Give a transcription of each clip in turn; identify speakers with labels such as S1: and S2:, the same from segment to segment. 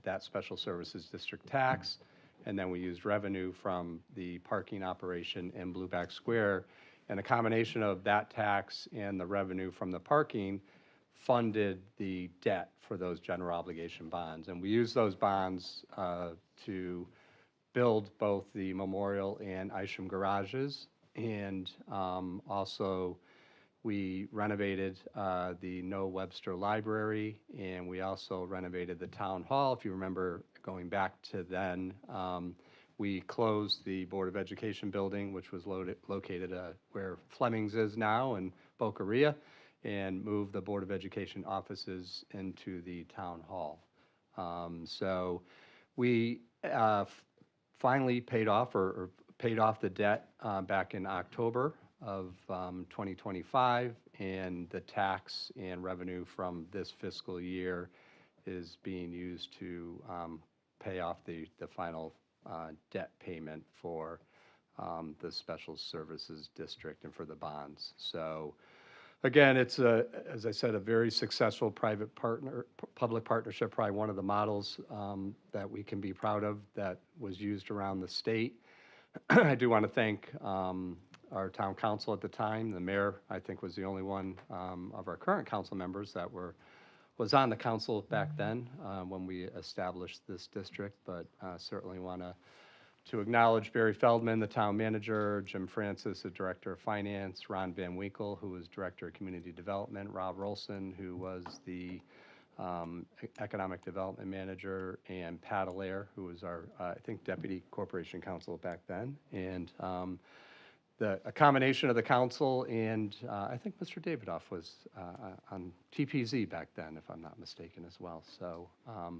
S1: that special services district tax, and then we used revenue from the parking operation in Blueback Square. And a combination of that tax and the revenue from the parking funded the debt for those general obligation bonds. And we used those bonds to build both the Memorial and Isham garages, and also we renovated the Noah Webster Library, and we also renovated the Town Hall. If you remember going back to then, we closed the Board of Education building, which was located where Fleming's is now in Boca Ria, and moved the Board of Education offices into the Town Hall. So we finally paid off or paid off the debt back in October of 2025, and the tax and revenue from this fiscal year is being used to pay off the final debt payment for the Special Services District and for the bonds. So again, it's as I said, a very successful public partnership, probably one of the models that we can be proud of that was used around the state. I do want to thank our town council at the time. The mayor, I think, was the only one of our current council members that was on the council back then when we established this district, but certainly want to acknowledge Barry Feldman, the town manager, Jim Francis, the director of finance, Ron Van Winkle, who was director of community development, Rob Rolson, who was the economic development manager, and Pat Allaire, who was our, I think, deputy corporation counsel back then. And a combination of the council and I think Mr. Davidoff was on TPZ back then, if I'm not mistaken, as well. So,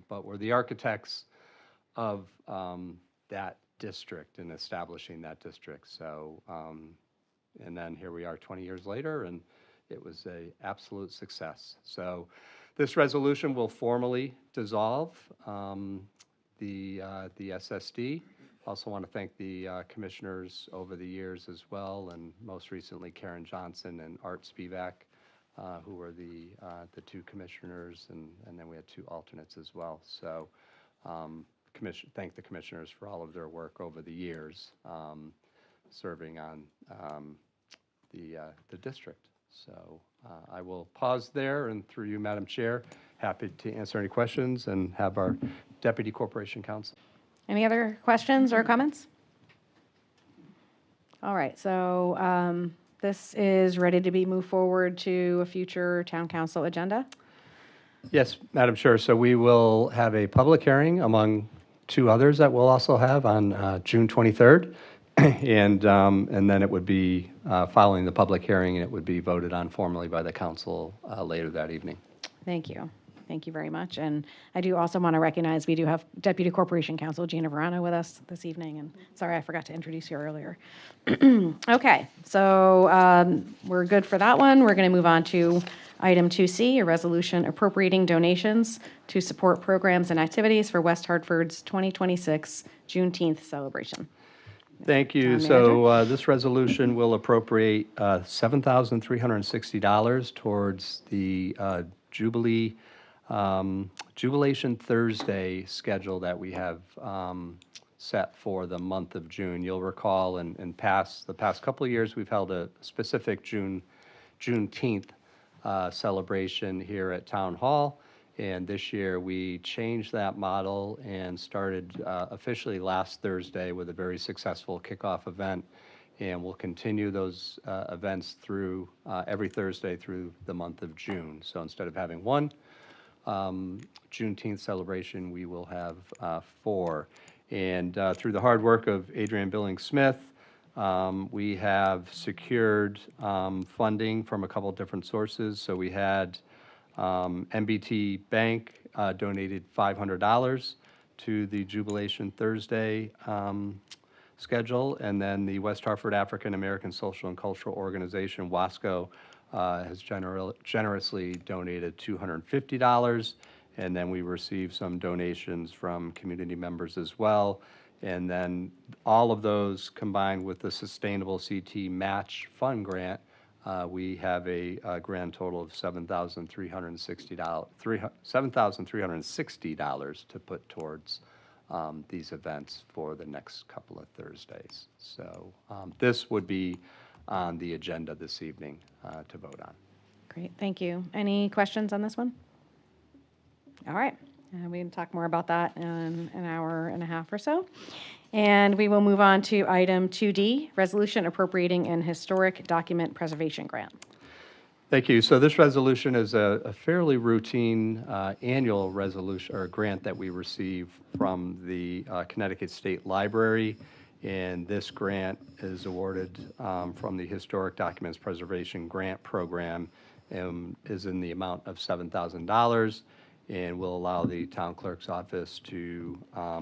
S1: but we're the architects of that district and establishing that district. So, and then here we are 20 years later, and it was an absolute success. So this resolution will formally dissolve the SSD. Also want to thank the commissioners over the years as well, and most recently Karen Johnson and Art Spivak, who were the two commissioners, and then we had two alternates as well. So thank the commissioners for all of their work over the years serving on the district. So I will pause there, and through you, Madam Chair, happy to answer any questions and have our Deputy Corporation Counsel.
S2: Any other questions or comments? All right, so this is ready to be moved forward to a future town council agenda?
S1: Yes, Madam Chair. So we will have a public hearing among two others that we'll also have on June 23rd. And then it would be following the public hearing, and it would be voted on formally by the council later that evening.
S2: Thank you. Thank you very much. And I do also want to recognize we do have Deputy Corporation Counsel Gina Verano with us this evening. And sorry, I forgot to introduce you earlier. Okay, so we're good for that one. We're going to move on to item 2C, a resolution appropriating donations to support programs and activities for West Hartford's 2026 Juneteenth celebration.
S1: Thank you. So this resolution will appropriate $7,360 towards the Jubilation Thursday schedule that we have set for the month of June. You'll recall in the past couple of years, we've held a specific Juneteenth celebration here at Town Hall. And this year we changed that model and started officially last Thursday with a very successful kickoff event. And we'll continue those events through every Thursday through the month of June. So instead of having one Juneteenth celebration, we will have 4. And through the hard work of Adrian Billings-Smith, we have secured funding from a couple different sources. So we had MBT Bank donated $500 to the Jubilation Thursday schedule, and then the West Hartford African American Social and Cultural Organization, WASCO, has generously donated $250, and then we received some donations from community members as well. And then all of those combined with the Sustainable CT Match Fund Grant we have a grand total of $7,360 to put towards these events for the next couple of Thursdays. So this would be on the agenda this evening to vote on.
S2: Great, thank you. Any questions on this one? All right, we can talk more about that in an hour and a half or so. And we will move on to item 2D, resolution appropriating an historic document preservation grant.
S1: Thank you. So this resolution is a fairly routine annual resolution or grant that we receive from the Connecticut State Library. And this grant is awarded from the Historic Documents Preservation Grant Program and is in the amount of $7,000 and will allow the town clerk's office to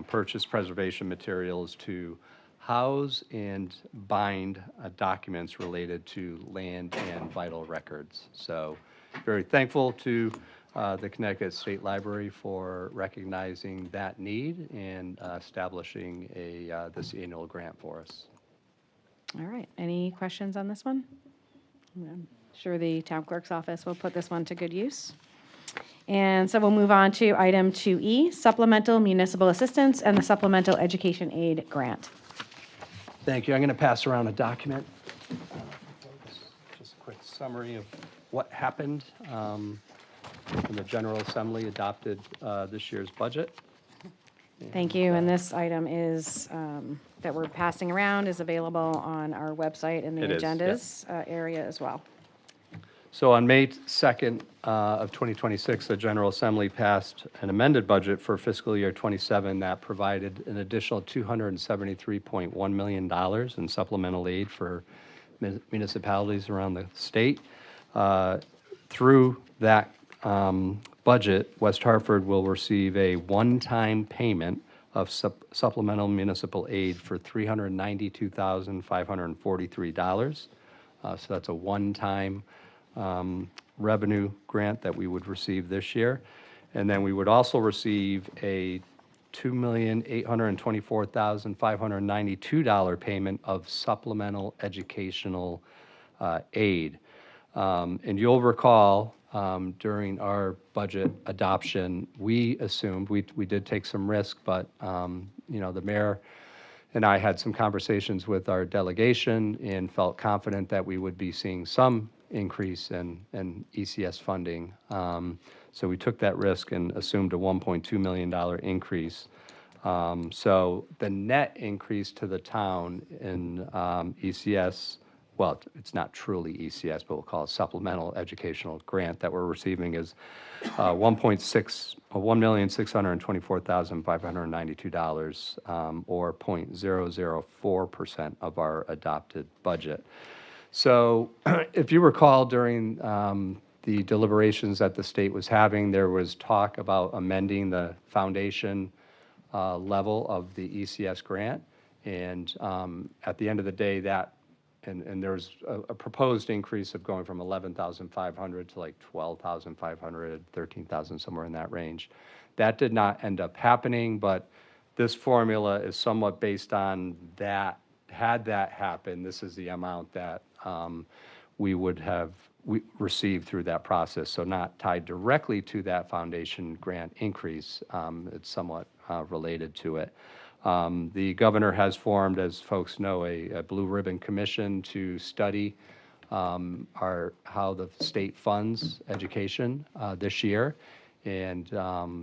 S1: purchase preservation materials to house and bind documents related to land and vital records. So very thankful to the Connecticut State Library for recognizing that need and establishing this annual grant for us.
S2: All right, any questions on this one? I'm sure the town clerk's office will put this one to good use. And so we'll move on to item 2E, supplemental municipal assistance and the supplemental education aid grant.
S1: Thank you. I'm going to pass around a document. Just a quick summary of what happened when the General Assembly adopted this year's budget.
S2: Thank you, and this item is, that we're passing around, is available on our website in the
S1: It is,
S2: agendas area as well.
S1: So on May 2nd of 2026, the General Assembly passed an amended budget for fiscal year 27 that provided an additional $273.1 million in supplemental aid for municipalities around the state. Through that budget, West Hartford will receive a one-time payment of supplemental municipal aid for $392,543. So that's a one-time revenue grant that we would receive this year. And then we would also receive a $2,824,592 payment of supplemental educational aid. And you'll recall during our budget adoption, we assumed, we did take some risk, but the mayor and I had some conversations with our delegation and felt confident that we would be seeing some increase in ECS funding. So we took that risk and assumed a $1.2 million increase. So the net increase to the town in ECS, well, it's not truly ECS, but we'll call it supplemental educational grant that we're receiving is $1,624,592, or 0.004% of our adopted budget. So if you recall, during the deliberations that the state was having, there was talk about amending the foundation level of the ECS grant. And at the end of the day, and there was a proposed increase of going from 11,500 to like 12,500, 13,000, somewhere in that range. That did not end up happening, but this formula is somewhat based on that. Had that happened, this is the amount that we would have received through that process. So not tied directly to that foundation grant increase. It's somewhat related to it. The governor has formed, as folks know, a blue ribbon commission to study how the state funds education this year. And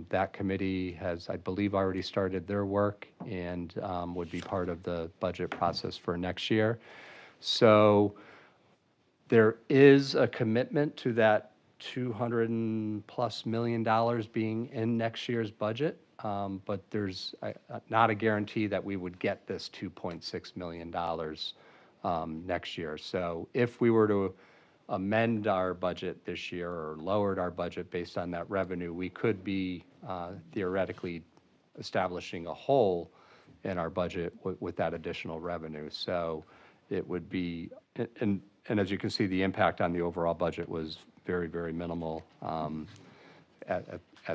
S1: that committee has, I believe, already started their work and would be part of the budget process for next year. So there is a commitment to that $200+ million being in next year's budget, but there's not a guarantee that we would get this $2.6 million next year. So if we were to amend our budget this year or lowered our budget based on that revenue, we could be theoretically establishing a hole in our budget with that additional revenue. So it would be, and as you can see, the impact on the overall budget was very, very minimal at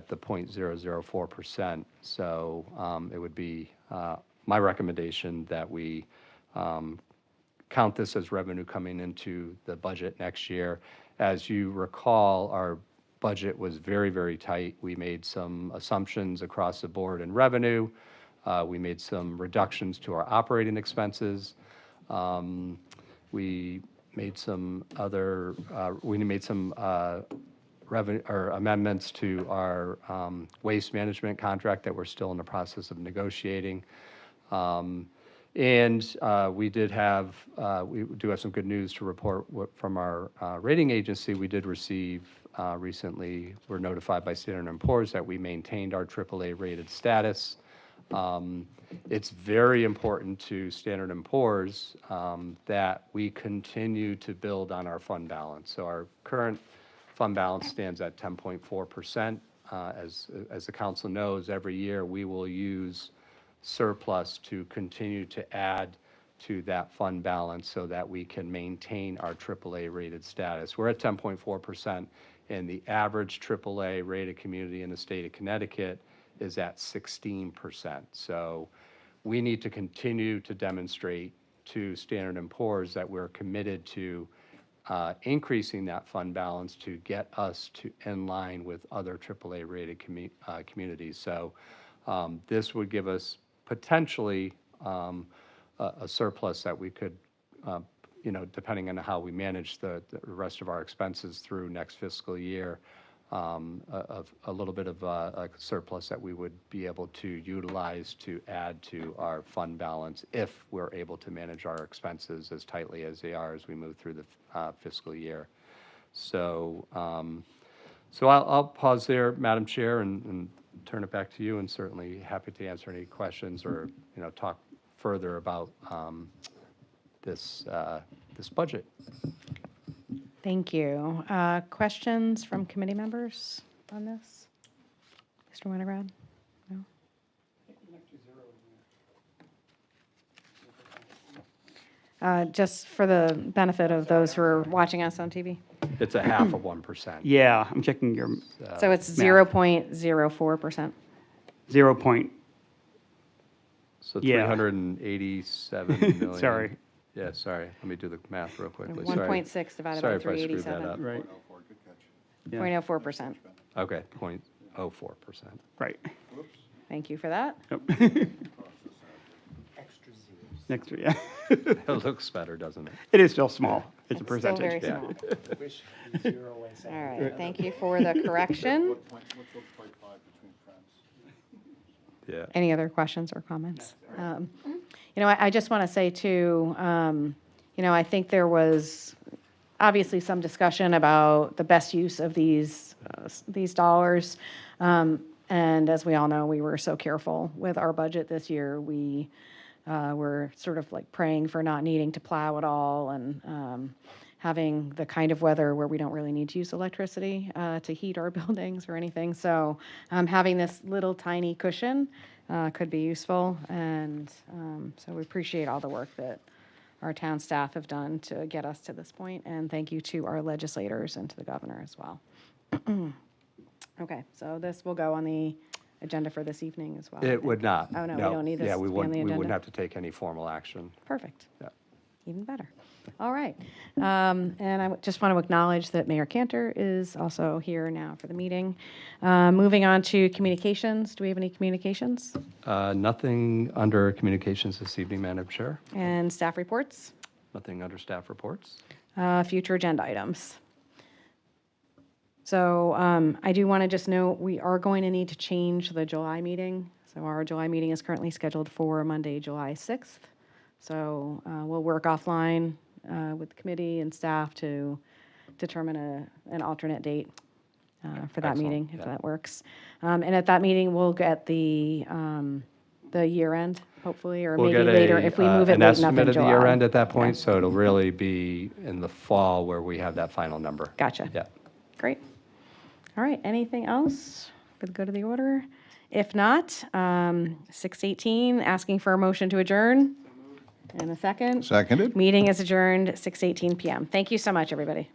S1: the 0.004%. So it would be my recommendation that we count this as revenue coming into the budget next year. As you recall, our budget was very, very tight. We made some assumptions across the board in revenue. We made some reductions to our operating expenses. We made some other, revenue or amendments to our waste management contract that we're still in the process of negotiating. And we do have some good news to report from our rating agency. We did receive recently, we're notified by Standard & Poor's that we maintained our AAA rated status. It's very important to Standard & Poor's that we continue to build on our fund balance. So our current fund balance stands at 10.4%. As the council knows, every year we will use surplus to continue to add to that fund balance so that we can maintain our AAA rated status. We're at 10.4%, and the average AAA rated community in the state of Connecticut is at 16%. So we need to continue to demonstrate to Standard & Poor's that we're committed to increasing that fund balance to get us to in line with other AAA rated communities. So this would give us potentially a surplus that we could, depending on how we manage the rest of our expenses through next fiscal year, a little bit of a surplus that we would be able to utilize to add to our fund balance if we're able to manage our expenses as tightly as they are as we move through the fiscal year. So, I'll pause there, Madam Chair, and turn it back to you, and certainly happy to answer any questions or talk further about this budget.
S2: Thank you. Questions from committee members on this? Mr. Winograd? No? Just for the benefit of those who are watching us on TV.
S1: It's a half of 1%.
S3: Yeah, I'm checking your
S2: So it's
S3: math.
S2: 0.04%.
S3: 0 point.
S1: So
S3: Yeah.
S1: 387 million.
S3: Sorry.
S1: Yeah, sorry. Let me do the math real quickly. Sorry.
S2: 1.6 divided
S1: Sorry
S2: by
S1: if I screwed that
S2: 387.
S1: up.
S3: Right. Yeah.
S2: 0.04%.
S1: Okay, 0.04%.
S3: Right.
S2: Thank you for that.
S3: Yep. Next, yeah.
S1: It looks better, doesn't it?
S3: It is still small. It's a
S2: It's still
S3: percentage.
S2: very
S1: Yeah.
S2: small. All right, thank you for the correction.
S1: Yeah.
S2: Any other questions or comments? I just want to say too, I think there was obviously some discussion about the best use of these dollars. And as we all know, we were so careful with our budget this year. We were sort of like praying for not needing to plow at all and having the kind of weather where we don't really need to use electricity to heat our buildings or anything. So having this little tiny cushion could be useful. And so we appreciate all the work that our town staff have done to get us to this point. And thank you to our legislators and to the governor as well. Okay, so this will go on the agenda for this evening as well.
S1: It would not.
S2: Oh, no, we don't need this
S1: Yeah,
S2: to
S1: we
S2: be on the
S1: wouldn't
S2: agenda?
S1: have to take any formal action.
S2: Perfect.
S1: Yeah.
S2: Even better. All right. And I just want to acknowledge that Mayor Cantor is also here now for the meeting. Moving on to communications. Do we have any communications?
S1: Nothing under communications this evening, Madam Chair.
S2: And staff reports?
S1: Nothing under staff reports.
S2: Future agenda items. So I do want to just note, we are going to need to change the July meeting. So our July meeting is currently scheduled for Monday, July 6th. So we'll work offline with the committee and staff to determine an alternate date for that
S1: Excellent.
S2: meeting, if
S1: Yeah.
S2: that works. And at that meeting, we'll get the year end, hopefully, or
S1: We'll
S2: maybe
S1: get
S2: later if we move it
S1: an
S2: late enough
S1: estimate
S2: in
S1: of the
S2: July.
S1: year end at that point, so it'll really be in the fall where we have that final number.
S2: Gotcha.
S1: Yeah.
S2: Great. All right, anything else for the good of the order? If not, 6:18, asking for a motion to adjourn. And a second.
S4: Seconded.
S2: Meeting is adjourned, 6:18 PM. Thank you so much, everybody.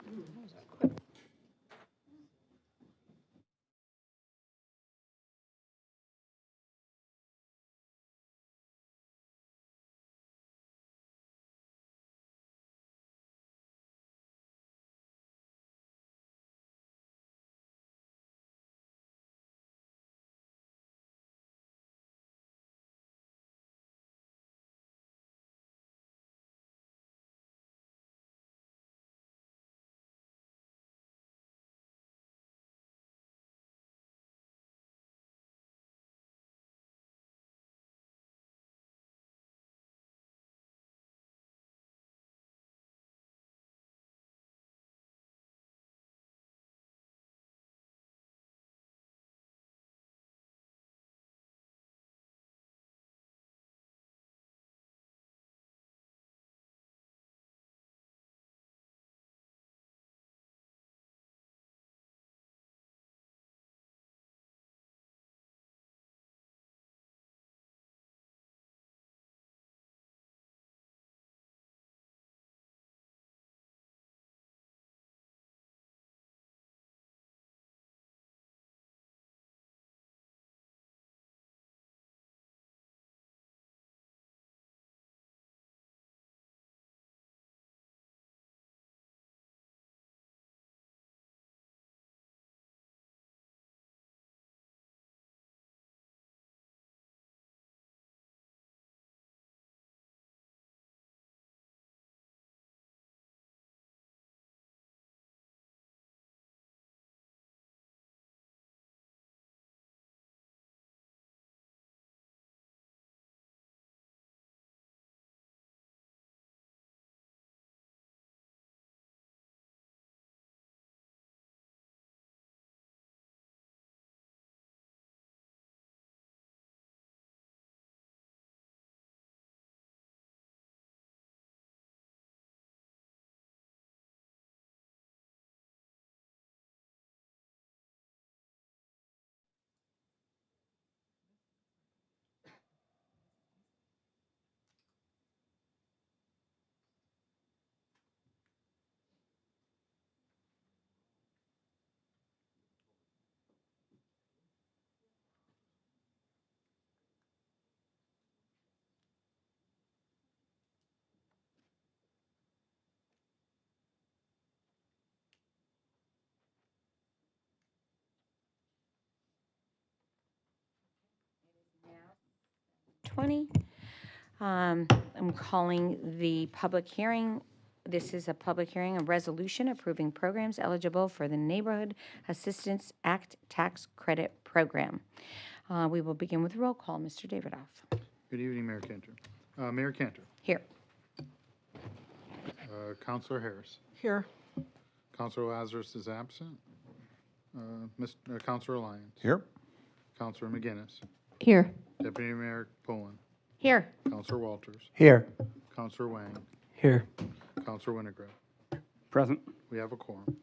S4: 2020. I'm calling the public hearing. This is a public hearing, a resolution approving programs eligible for the Neighborhood Assistance Act Tax Credit Program. We will begin with roll call. Mr. Davidoff.
S5: Good evening, Mayor Cantor. Mayor Cantor.
S4: Here.
S5: Councilor Harris.
S6: Here.
S5: Councilor Lazarus is absent. Councilor Lyons.
S7: Here.
S5: Councilor McGinnis.
S6: Here.
S5: Deputy Mayor Pullen.
S2: Here.
S5: Councilor Walters.
S3: Here.
S5: Councilor Wang.
S3: Here.
S5: Councilor Winograd.
S3: Present.
S5: We have a quorum.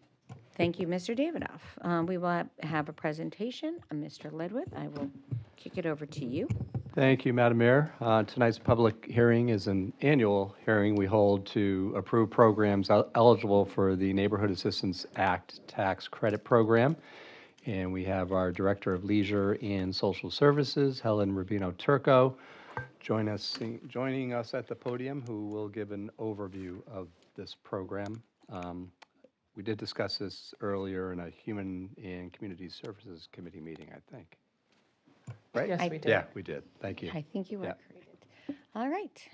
S4: Thank you, Mr. Davidoff. We will have a presentation. Mr. Ledwith, I will kick it over to you.
S1: Thank you, Madam Mayor. Tonight's public hearing is an annual hearing we hold to approve programs eligible for the Neighborhood Assistance Act Tax Credit Program. And we have our Director of Leisure and Social Services, Helen Rubino Turco, joining us at the podium, who will give an overview of this program. We did discuss this earlier in a Human and Community Services Committee meeting, I think. Right?
S6: Yes, we did.
S1: Yeah, we did. Thank you.
S4: I think you
S1: Yeah.
S4: are created. All right.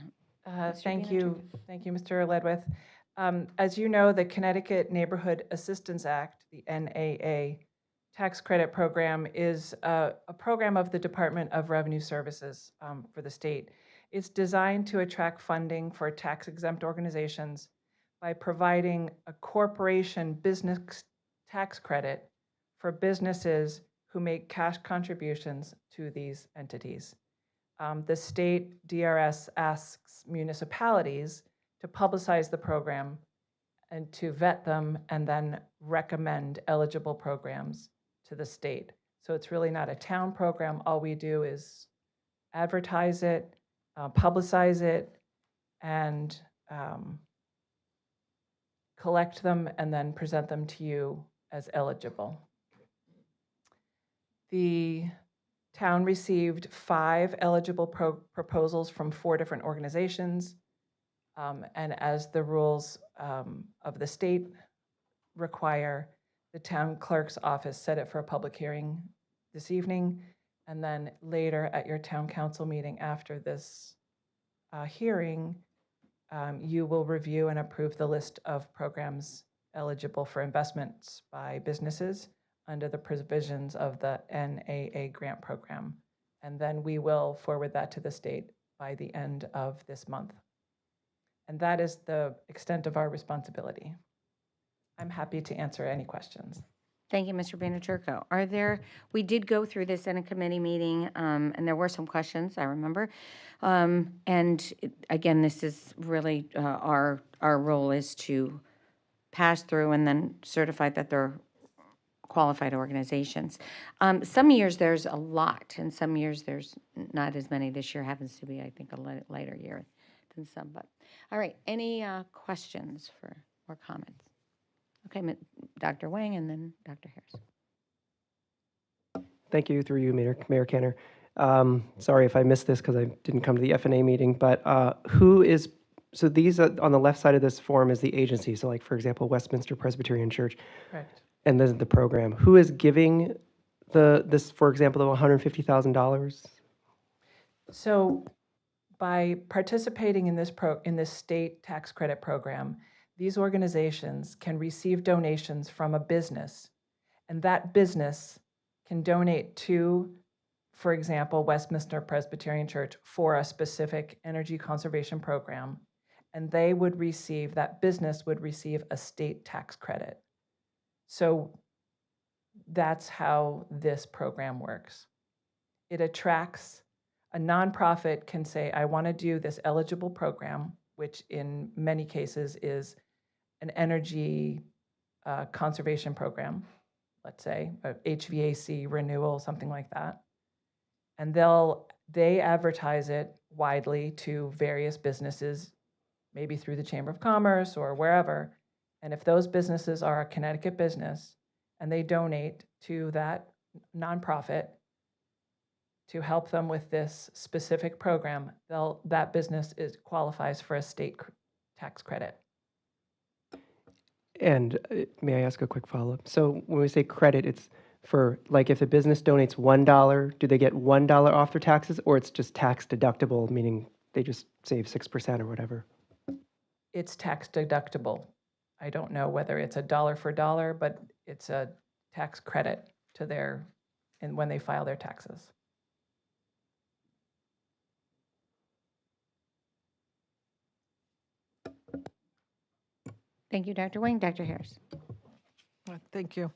S6: Thank
S4: Biener,
S6: you. Thank you, Mr. Ledwith. As you know, the Connecticut Neighborhood Assistance Act, the NAA Tax Credit Program, is a program of the Department of Revenue Services for the state. It's designed to attract funding for tax-exempt organizations by providing a corporation business tax credit for businesses who make cash contributions to these entities. The state DRS asks municipalities to publicize the program and to vet them and then recommend eligible programs to the state. So it's really not a town program. All we do is advertise it, publicize it, and collect them and then present them to you as eligible. The town received 5 eligible proposals from 4 different organizations. And as the rules of the state require, the town clerk's office set it for a public hearing this evening. And then later at your town council meeting after this hearing, you will review and approve the list of programs eligible for investments by businesses under the provisions of the NAA grant program. And then we will forward that to the state by the end of this month. And that is the extent of our responsibility. I'm happy to answer any questions.
S4: Thank you, Mr. Biener-Turco. We did go through this in a committee meeting, and there were some questions, I remember. Again, this is really, our role is to pass through and then certify that they're qualified organizations. Some years there's a lot, and some years there's not as many. This year happens to be, I think, a lighter year than some. But all right, any questions or comments? Okay, Dr. Wang and then Dr. Harris.
S8: Thank you, through you, Mayor Cantor. Sorry if I missed this because I didn't come to the FNA meeting, but so these on the left side of this form is the agency. So like, for example, Westminster Presbyterian Church.
S6: Correct.
S8: And this is the program. Who is giving this, for example, the $150,000?
S6: So by participating in this state tax credit program, these organizations can receive donations from a business, and that business can donate to, for example, Westminster Presbyterian Church for a specific energy conservation program, and that business would receive a state tax credit. So that's how this program works. It attracts, a nonprofit can say, I want to do this eligible program, which in many cases is an energy conservation program, let's say, a HVAC renewal, something like that. And they advertise it widely to various businesses, maybe through the Chamber of Commerce or wherever. And if those businesses are a Connecticut business and they donate to that nonprofit to help them with this specific program, that business qualifies for a state tax credit.
S8: And may I ask a quick follow-up? So when we say credit, it's for, like, if a business donates $1, do they get $1 off their taxes, or it's just tax deductible, meaning they just save 6% or whatever?
S6: It's tax deductible. I don't know whether it's a dollar for dollar, but it's a tax credit to their, and when they file their taxes.
S4: Thank you, Dr. Wang. Dr. Harris.
S7: Thank you.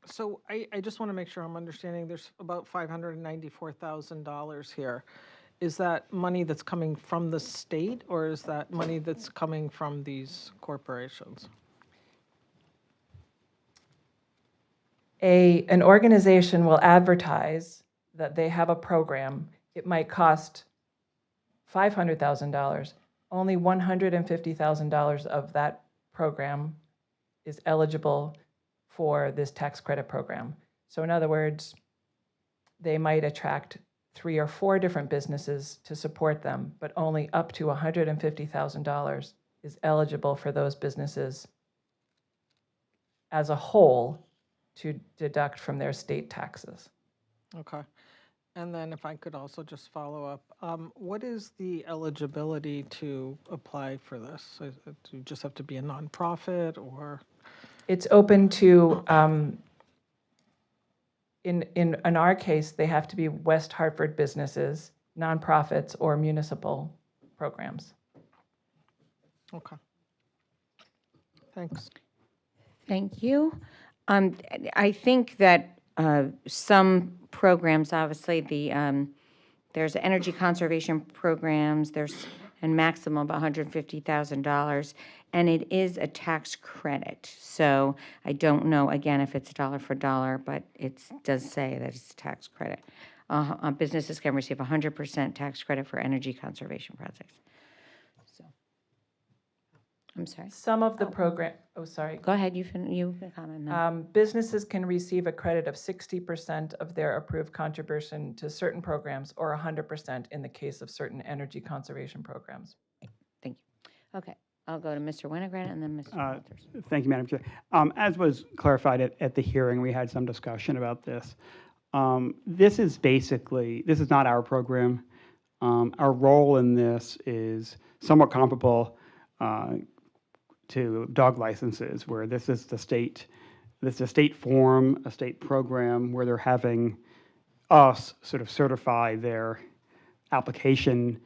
S7: So I just want to make sure I'm understanding, there's about $594,000 here. Is that money that's coming from the state, or is that money that's coming from these corporations?
S6: An organization will advertise that they have a program. It might cost $500,000. Only $150,000 of that program is eligible for this tax credit program. So in other words, they might attract 3 or 4 different businesses to support them, but only up to $150,000 is eligible for those businesses as a whole to deduct from their state taxes.
S7: Okay. And then if I could also just follow up, what is the eligibility to apply for this? Do you just have to be a nonprofit, or?
S6: It's open to, in our case, they have to be West Hartford businesses, nonprofits, or municipal programs.
S7: Okay. Thanks.
S4: Thank you. I think that some programs, obviously, there's energy conservation programs, there's a maximum of $150,000, and it is a tax credit. So I don't know, again, if it's dollar for dollar, but it does say that it's a tax credit. Businesses can receive 100% tax credit for energy conservation projects. So, I'm sorry.
S6: Some of the program, oh, sorry.
S4: Go ahead, you can comment now.
S6: Businesses can receive a credit of 60% of their approved contribution to certain programs, or 100% in the case of certain energy conservation programs.
S4: Thank you. Okay, I'll go to Mr. Winograd and then Mr. Walters.
S3: Thank you, Madam Chair. As was clarified at the hearing, we had some discussion about this. This is not our program. Our role in this is somewhat comparable to dog licenses, where this is a state form, a state program, where they're having us sort of certify their application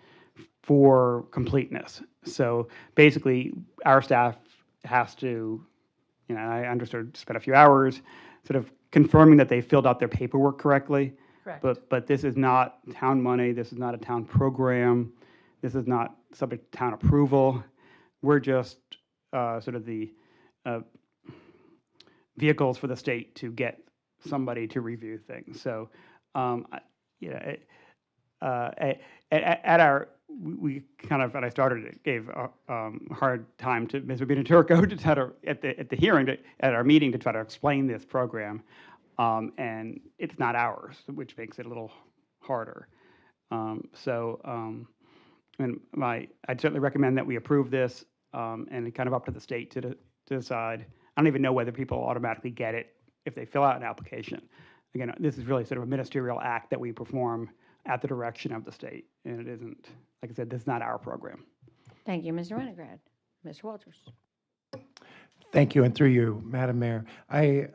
S3: for completeness. So basically, our staff has to, I understood, spend a few hours sort of confirming that they filled out their paperwork correctly.
S6: Correct.
S3: But this is not town money. This is not a town program. This is not subject to town approval. We're just sort of the vehicles for the state to get somebody to review things. So, we kind of, when I started, it gave a hard time to Ms. Rubino-Turco to try to, at the hearing, at our meeting, to try to explain this program. And it's not ours, which makes it a little harder. And I'd certainly recommend that we approve this, and it's kind of up to the state to decide. I don't even know whether people automatically get it if they fill out an application. Again, this is really sort of a ministerial act that we perform at the direction of the state, and it isn't, like I said, this is not our program.
S4: Thank you, Mr. Winograd. Mr. Walters.
S9: Thank you, and through you, Madam Mayor, I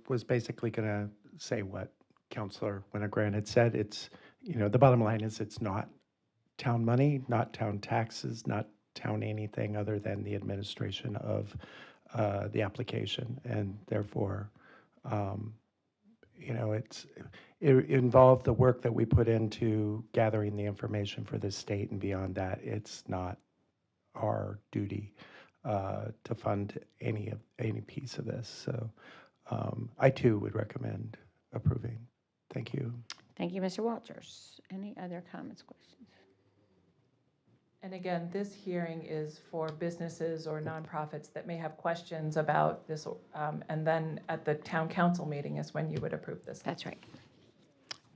S9: was basically going to say what Councilor Winograd had said. It's, the bottom line is it's not town money, not town taxes, not town anything other than the administration of the application, and therefore, it involved the work that we put into gathering the information for the state, and beyond that, it's not our duty to fund any piece of this. So I too would recommend approving. Thank you.
S4: Thank you, Mr. Walters. Any other comments, questions?
S6: And again, this hearing is for businesses or nonprofits that may have questions about this, and then at the town council meeting is when you would approve this.
S4: That's right.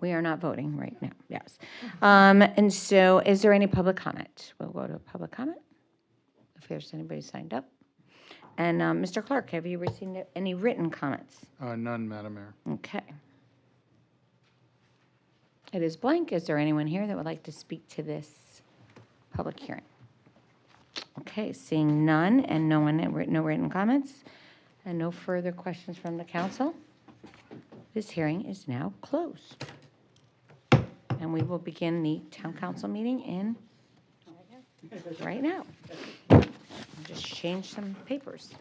S4: We are not voting right now, yes. And so is there any public comment? We'll go to public comment if there's anybody signed up. And Mr. Clerk, have you received any written comments?
S5: None, Madam Mayor.
S4: Okay. It is blank. Is there anyone here that would like to speak to this public hearing? Okay, seeing none and no written comments and no further questions from the council, this hearing is now closed. And we will begin the town council meeting in right now. I'll just change some papers.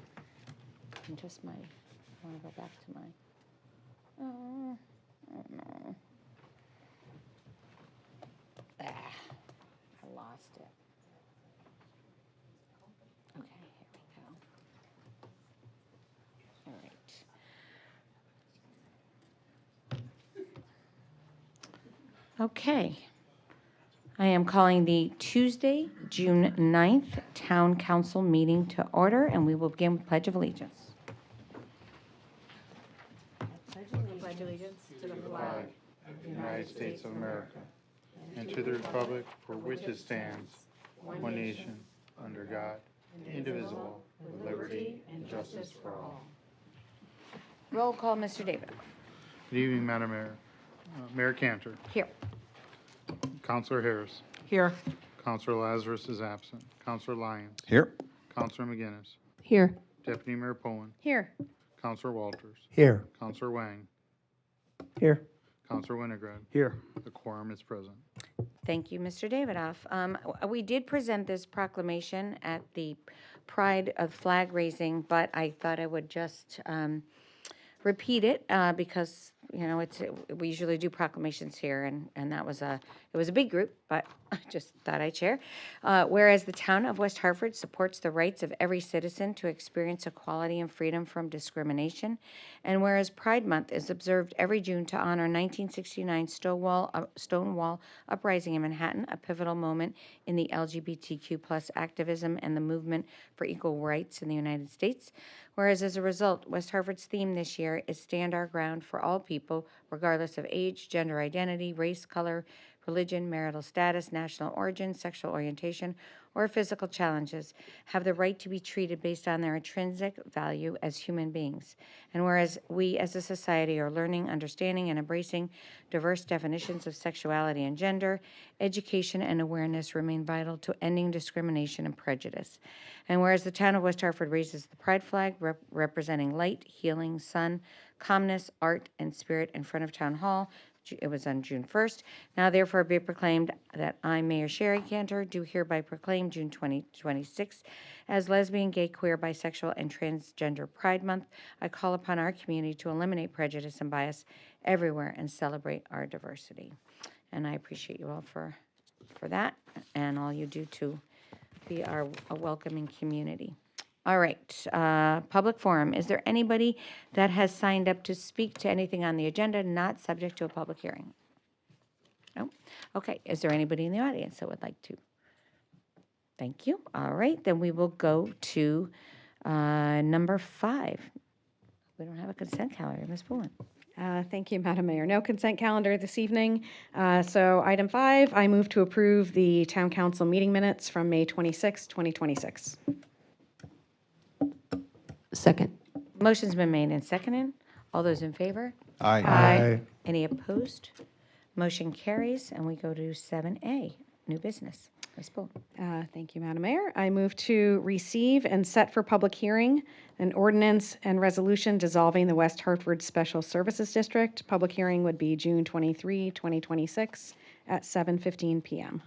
S4: And just I want to go back to my, oh no. I lost it. Okay, here we go. All right. Okay. I am calling the Tuesday, June 9th Town Council meeting to order, and we will begin with Pledge of Allegiance.
S7: Pledge allegiance to the
S5: Flag of the United States of America and to the republic for which it stands, one nation, under God, indivisible, with liberty and justice for all.
S4: Roll call, Mr. David.
S5: Good evening, Madam Mayor. Mayor Cantor.
S4: Here.
S5: Councilor Harris.
S7: Here.
S5: Councilor Lazarus is absent. Councilor Lyons.
S9: Here.
S5: Councilor McGinnis.
S4: Here.
S5: Deputy Mayor Poen.
S4: Here.
S5: Councilor Walters.
S9: Here.
S5: Councilor Wang.
S8: Here.
S5: Councilor Winograd.
S3: Here.
S5: The quorum is present.
S4: Thank you, Mr. Davidoff. We did present this proclamation at the Pride of Flag Raising, but I thought I would just repeat it because, you know, we usually do proclamations here, and that was it was a big group, but I just thought I'd share. Whereas the town of West Hartford supports the rights of every citizen to experience equality and freedom from discrimination, and whereas Pride Month is observed every June to honor 1969 Stonewall Uprising in Manhattan, a pivotal moment in the LGBTQ+ activism and the movement for equal rights in the United States. Whereas as a result, West Hartford's theme this year is Stand Our Ground for all people, regardless of age, gender identity, race, color, religion, marital status, national origin, sexual orientation, or physical challenges, have the right to be treated based on their intrinsic value as human beings. And whereas we as a society are learning, understanding, and embracing diverse definitions of sexuality and gender, education and awareness remain vital to ending discrimination and prejudice. And whereas the town of West Hartford raises the pride flag representing light, healing, sun, calmness, art, and spirit in front of Town Hall, it was on June 1st. Now therefore be proclaimed that I, Mayor Sherry Cantor, do hereby proclaim June 2026 as Lesbian, Gay, Queer, Bisexual, and Transgender Pride Month. I call upon our community to eliminate prejudice and bias everywhere and celebrate our diversity. And I appreciate you all for that and all you do to be a welcoming community. All right, public forum. Is there anybody that has signed up to speak to anything on the agenda not subject to a public hearing? No? Okay, is there anybody in the audience that would like to? Thank you. All right, then we will go to number 5. We don't have a consent calendar. Ms. Pullen.
S2: Thank you, Madam Mayor. No consent calendar this evening. So item 5, I move to approve the town council meeting minutes from May 26, 2026.
S10: Second.
S4: Motion's been made and seconded. All those in favor?
S9: Aye.
S4: Any opposed? Motion carries, and we go to 7A, new business. Ms. Bull.
S2: Thank you, Madam Mayor. I move to receive and set for public hearing an ordinance and resolution dissolving the West Hartford Special Services District. Public hearing would be June 23, 2026 at 7:15 p.m.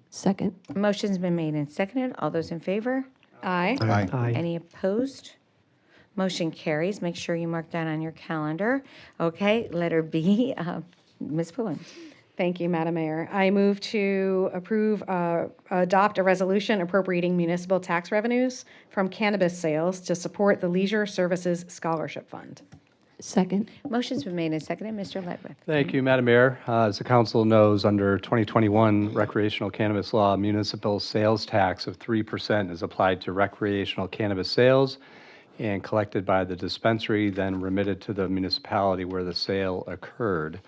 S10: Second.
S4: Motion's been made and seconded. All those in favor?
S2: Aye.
S9: Aye.
S4: Any opposed? Motion carries. Make sure you mark that on your calendar. Okay, letter B, Ms. Pullen.
S2: Thank you, Madam Mayor. I move to adopt a resolution appropriating municipal tax revenues from cannabis sales to support the Leisure Services Scholarship Fund.
S10: Second.
S4: Motion's been made and seconded. Mr. Ledwith.
S1: Thank you, Madam Mayor. As the council knows, under 2021 recreational cannabis law, municipal sales tax of 3% is applied to recreational cannabis sales and collected by the dispensary, then remitted to the municipality where the sale occurred.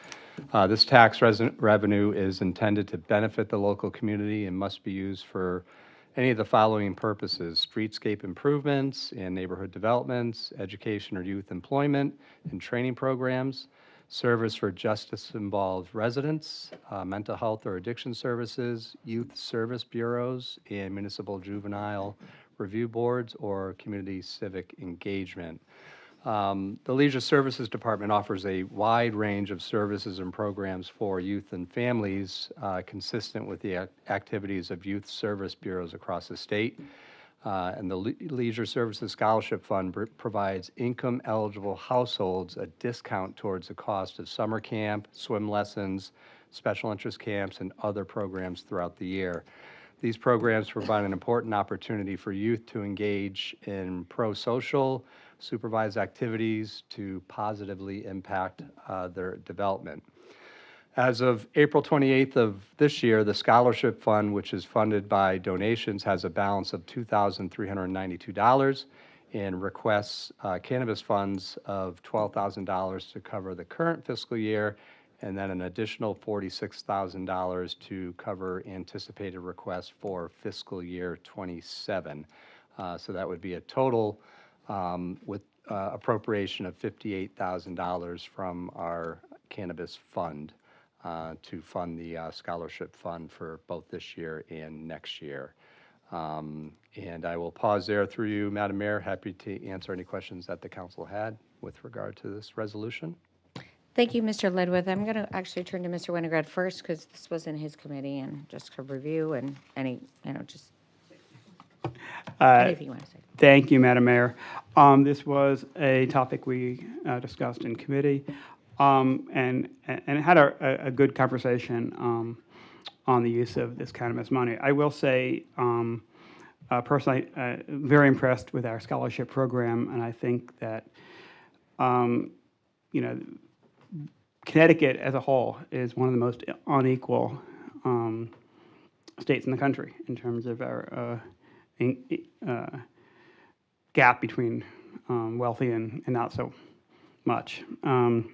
S1: This tax revenue is intended to benefit the local community and must be used for any of the following purposes: streetscape improvements and neighborhood developments, education or youth employment and training programs, service for justice-involved residents, mental health or addiction services, youth service bureaus, and municipal juvenile review boards, or community civic engagement. The Leisure Services Department offers a wide range of services and programs for youth and families, consistent with the activities of youth service bureaus across the state. And the Leisure Services Scholarship Fund provides income-eligible households a discount towards the cost of summer camp, swim lessons, special interest camps, and other programs throughout the year. These programs provide an important opportunity for youth to engage in pro-social, supervised activities to positively impact their development. As of April 28th of this year, the Scholarship Fund, which is funded by donations, has a balance of $2,392 and requests cannabis funds of $12,000 to cover the current fiscal year, and then an additional $46,000 to cover anticipated requests for fiscal year 27. So that would be a total with appropriation of $58,000 from our cannabis fund to fund the scholarship fund for both this year and next year. And I will pause there through you, Madam Mayor. Happy to answer any questions that the council had with regard to this resolution.
S4: Thank you, Mr. Ledwith. I'm going to actually turn to Mr. Winograd first because this was in his committee and just a review and any, just anything you want to say.
S3: Thank you, Madam Mayor. This was a topic we discussed in committee, and had a good conversation on the use of this cannabis money. I will say, personally, very impressed with our scholarship program, and I think that, Connecticut as a whole is one of the most unequal states in the country in terms of our gap between wealthy and not so much. And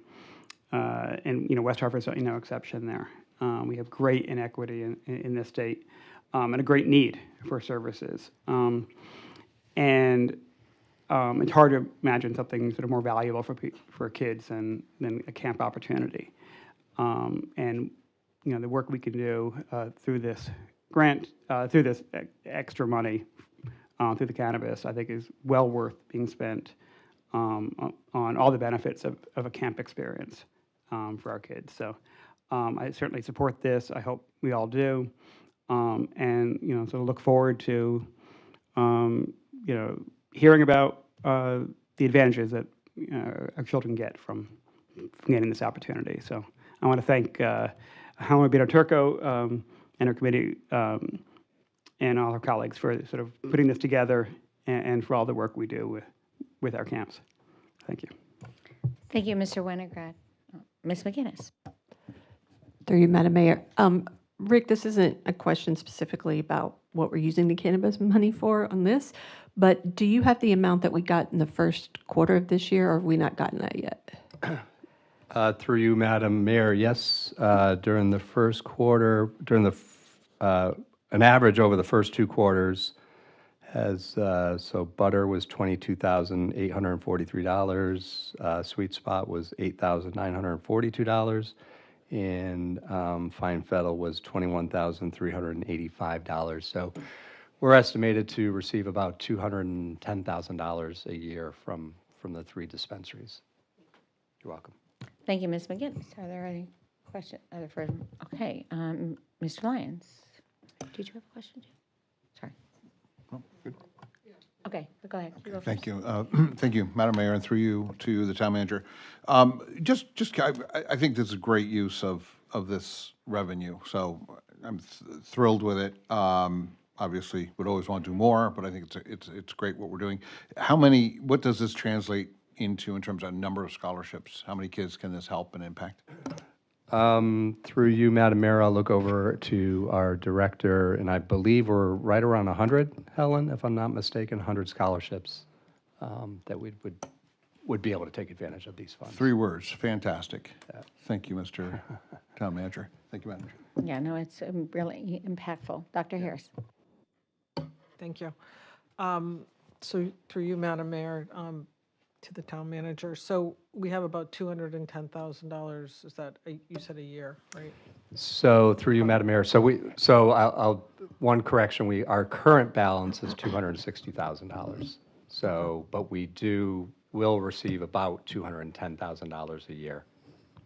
S3: West Hartford's no exception there. We have great inequity in this state, and a great need for services. It's hard to imagine something sort of more valuable for kids than a camp opportunity. The work we can do through this grant, through this extra money, through the cannabis, I think is well worth being spent on all the benefits of a camp experience for our kids. So I certainly support this. I hope we all do. So look forward to hearing about the advantages that our children get from getting this opportunity. So I want to thank Helena Bino-Turco and her committee and all her colleagues for sort of putting this together and for all the work we do with our camps. Thank you.
S4: Thank you, Mr. Winograd. Ms. McGinnis.
S10: Through you, Madam Mayor. Rick, this isn't a question specifically about what we're using the cannabis money for on this, but do you have the amount that we got in the first quarter of this year, or have we not gotten that yet?
S1: Through you, Madam Mayor, yes, during the first quarter, an average over the first two quarters so butter was $22,843, Sweet Spot was $8,942, and fine fettle was $21,385. So we're estimated to receive about $210,000 a year from the three dispensaries. You're welcome.
S4: Thank you, Ms. McGinnis. Are there any questions? Okay, Mr. Lyons, did you have a question? Sorry.
S11: Oh, good.
S4: Okay, go ahead. You go
S11: Thank
S4: first.
S11: you. Thank you, Madam Mayor, and through you to the town manager. I think this is a great use of this revenue, so I'm thrilled with it. Obviously, would always want to do more, but I think it's great what we're doing. What does this translate into in terms of number of scholarships? How many kids can this help and impact?
S1: Through you, Madam Mayor, I'll look over to our director, and I believe we're right around 100, Helen, if I'm not mistaken, 100 scholarships that we would be able to take advantage of these funds.
S11: 3 words, fantastic. Thank you, Mr. Town Manager. Thank you, Madam Chair.
S4: Yeah, no, it's really impactful. Dr. Harris.
S7: Thank you. So through you, Madam Mayor, to the town manager. So we have about $210,000. Is that, you said a year, right?
S1: So through you, Madam Mayor, one correction, our current balance is $260,000. So, but will receive about $210,000 a year.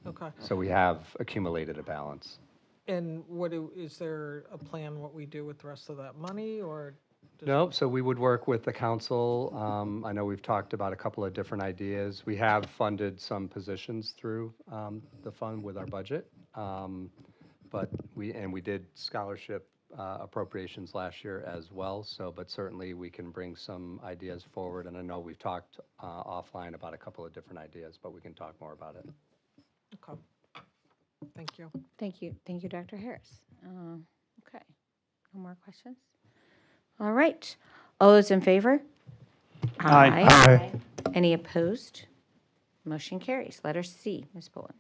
S7: Okay.
S1: So we have accumulated a balance.
S7: And is there a plan what we do with the rest of that money, or?
S1: No, so we would work with the council. I know we've talked about a couple of different ideas. We have funded some positions through the fund with our budget. But we did scholarship appropriations last year as well. So, but certainly we can bring some ideas forward. And I know we've talked offline about a couple of different ideas, but we can talk more about it.
S7: Okay. Thank you.
S4: Thank you, Dr. Harris. Okay, no more questions? All right, all those in favor?
S3: Aye.
S9: Aye.
S4: Any opposed? Motion carries. Letter C, Ms. Pullen.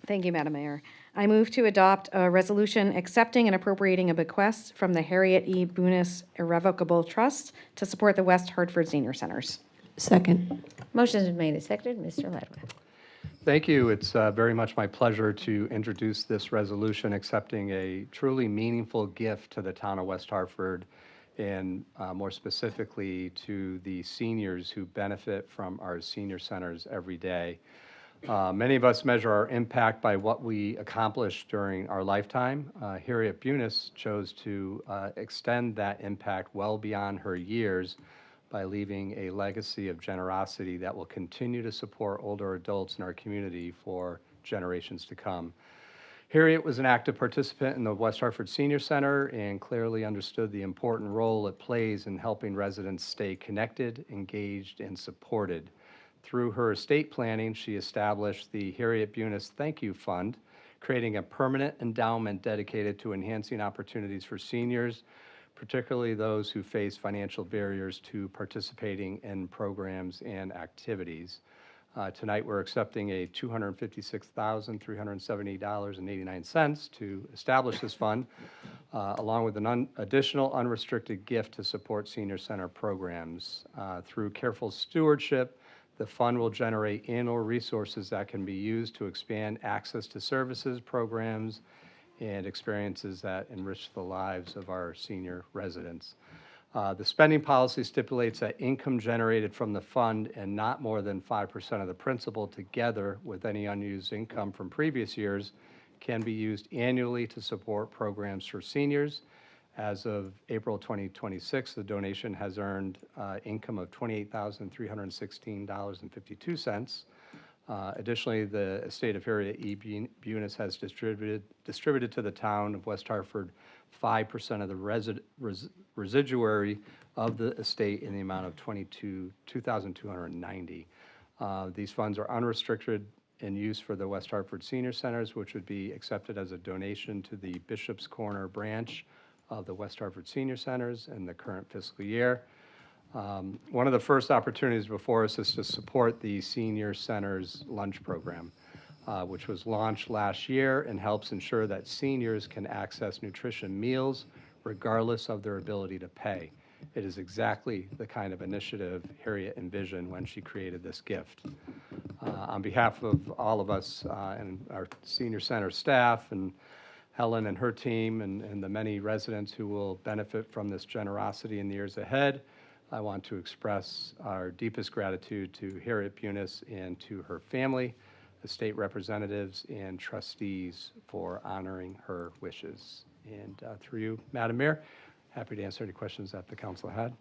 S2: Thank you, Madam Mayor. I move to adopt a resolution accepting and appropriating a bequest from the Harriet E. Bunis Irrevocable Trust to support the West Hartford Senior Centers.
S10: Second.
S4: Motion's been made and seconded. Mr. Ledwith.
S1: Thank you. It's very much my pleasure to introduce this resolution accepting a truly meaningful gift to the town of West Hartford, and more specifically to the seniors who benefit from our senior centers every day. Many of us measure our impact by what we accomplish during our lifetime. Harriet Bunis chose to extend that impact well beyond her years by leaving a legacy of generosity that will continue to support older adults in our community for generations to come. Harriet was an active participant in the West Hartford Senior Center and clearly understood the important role it plays in helping residents stay connected, engaged, and supported. Through her estate planning, she established the Harriet Bunis Thank You Fund, creating a permanent endowment dedicated to enhancing opportunities for seniors, particularly those who face financial barriers to participating in programs and activities. Tonight, we're accepting a $256,370.89 to establish this fund, along with an additional unrestricted gift to support senior center programs. Through careful stewardship, the fund will generate annual resources that can be used to expand access to services, programs, and experiences that enrich the lives of our senior residents. The spending policy stipulates that income generated from the fund and not more than 5% of the principal, together with any unused income from previous years, can be used annually to support programs for seniors. As of April 2026, the donation has earned income of $28,316.52. Additionally, the estate of Harriet E. Bunis has distributed to the town of West Hartford 5% of the residuary of the estate in the amount of $2,290. These funds are unrestricted in use for the West Hartford Senior Centers, which would be accepted as a donation to the Bishop's Corner branch of the West Hartford Senior Centers in the current fiscal year. One of the first opportunities before us is to support the Senior Centers Lunch Program, which was launched last year and helps ensure that seniors can access nutrition meals regardless of their ability to pay. It is exactly the kind of initiative Harriet envisioned when she created this gift. On behalf of all of us and our Senior Center staff and Helen and her team and the many residents who will benefit from this generosity in the years ahead, I want to express our deepest gratitude to Harriet Bunis and to her family, the state representatives, and trustees for honoring her wishes. And through you, Madam Mayor, happy to answer any questions that the council had.